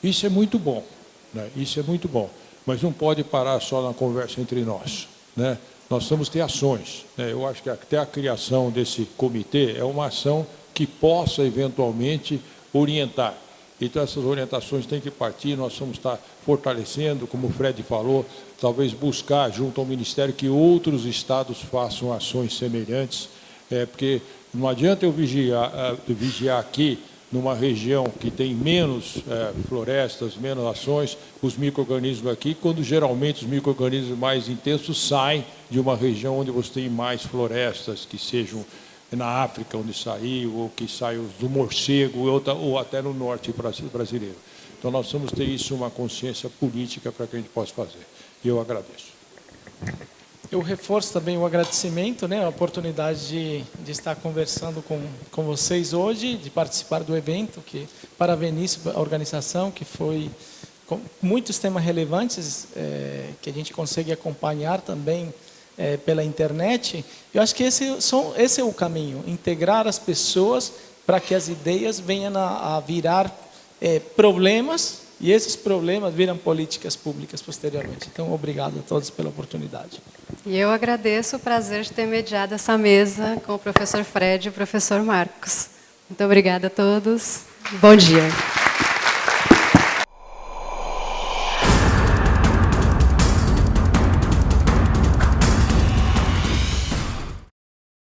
Speaker 4: Isso é muito bom, né? Isso é muito bom. Mas não pode parar só na conversa entre nós, né? Nós temos que ter ações, né? Eu acho que até a criação desse comitê é uma ação que possa, eventualmente, orientar. Então, essas orientações têm que partir, nós vamos estar fortalecendo, como o Fred falou, talvez buscar, junto ao Ministério, que outros estados façam ações semelhantes, porque não adianta eu vigiar aqui, numa região que tem menos florestas, menos ações, os micro-organismos aqui, quando geralmente os micro-organismos mais intensos saem de uma região onde você tem mais florestas, que sejam na África, onde saiu, ou que saiam do morcego, ou até no norte brasileiro. Então, nós vamos ter isso, uma consciência política para que a gente possa fazer. E eu agradeço.
Speaker 3: Eu reforço também o agradecimento, né, a oportunidade de estar conversando com vocês hoje, de participar do evento, que parabenizo a organização, que foi com muitos temas relevantes que a gente consegue acompanhar também pela internet. Eu acho que esse é o caminho, integrar as pessoas para que as ideias venham a virar problemas, e esses problemas viram políticas públicas posteriormente. Então, obrigado a todos pela oportunidade.
Speaker 7: E eu agradeço o prazer de ter mediado essa mesa com o professor Fred e o professor Marcos. Muito obrigada a todos. Bom dia.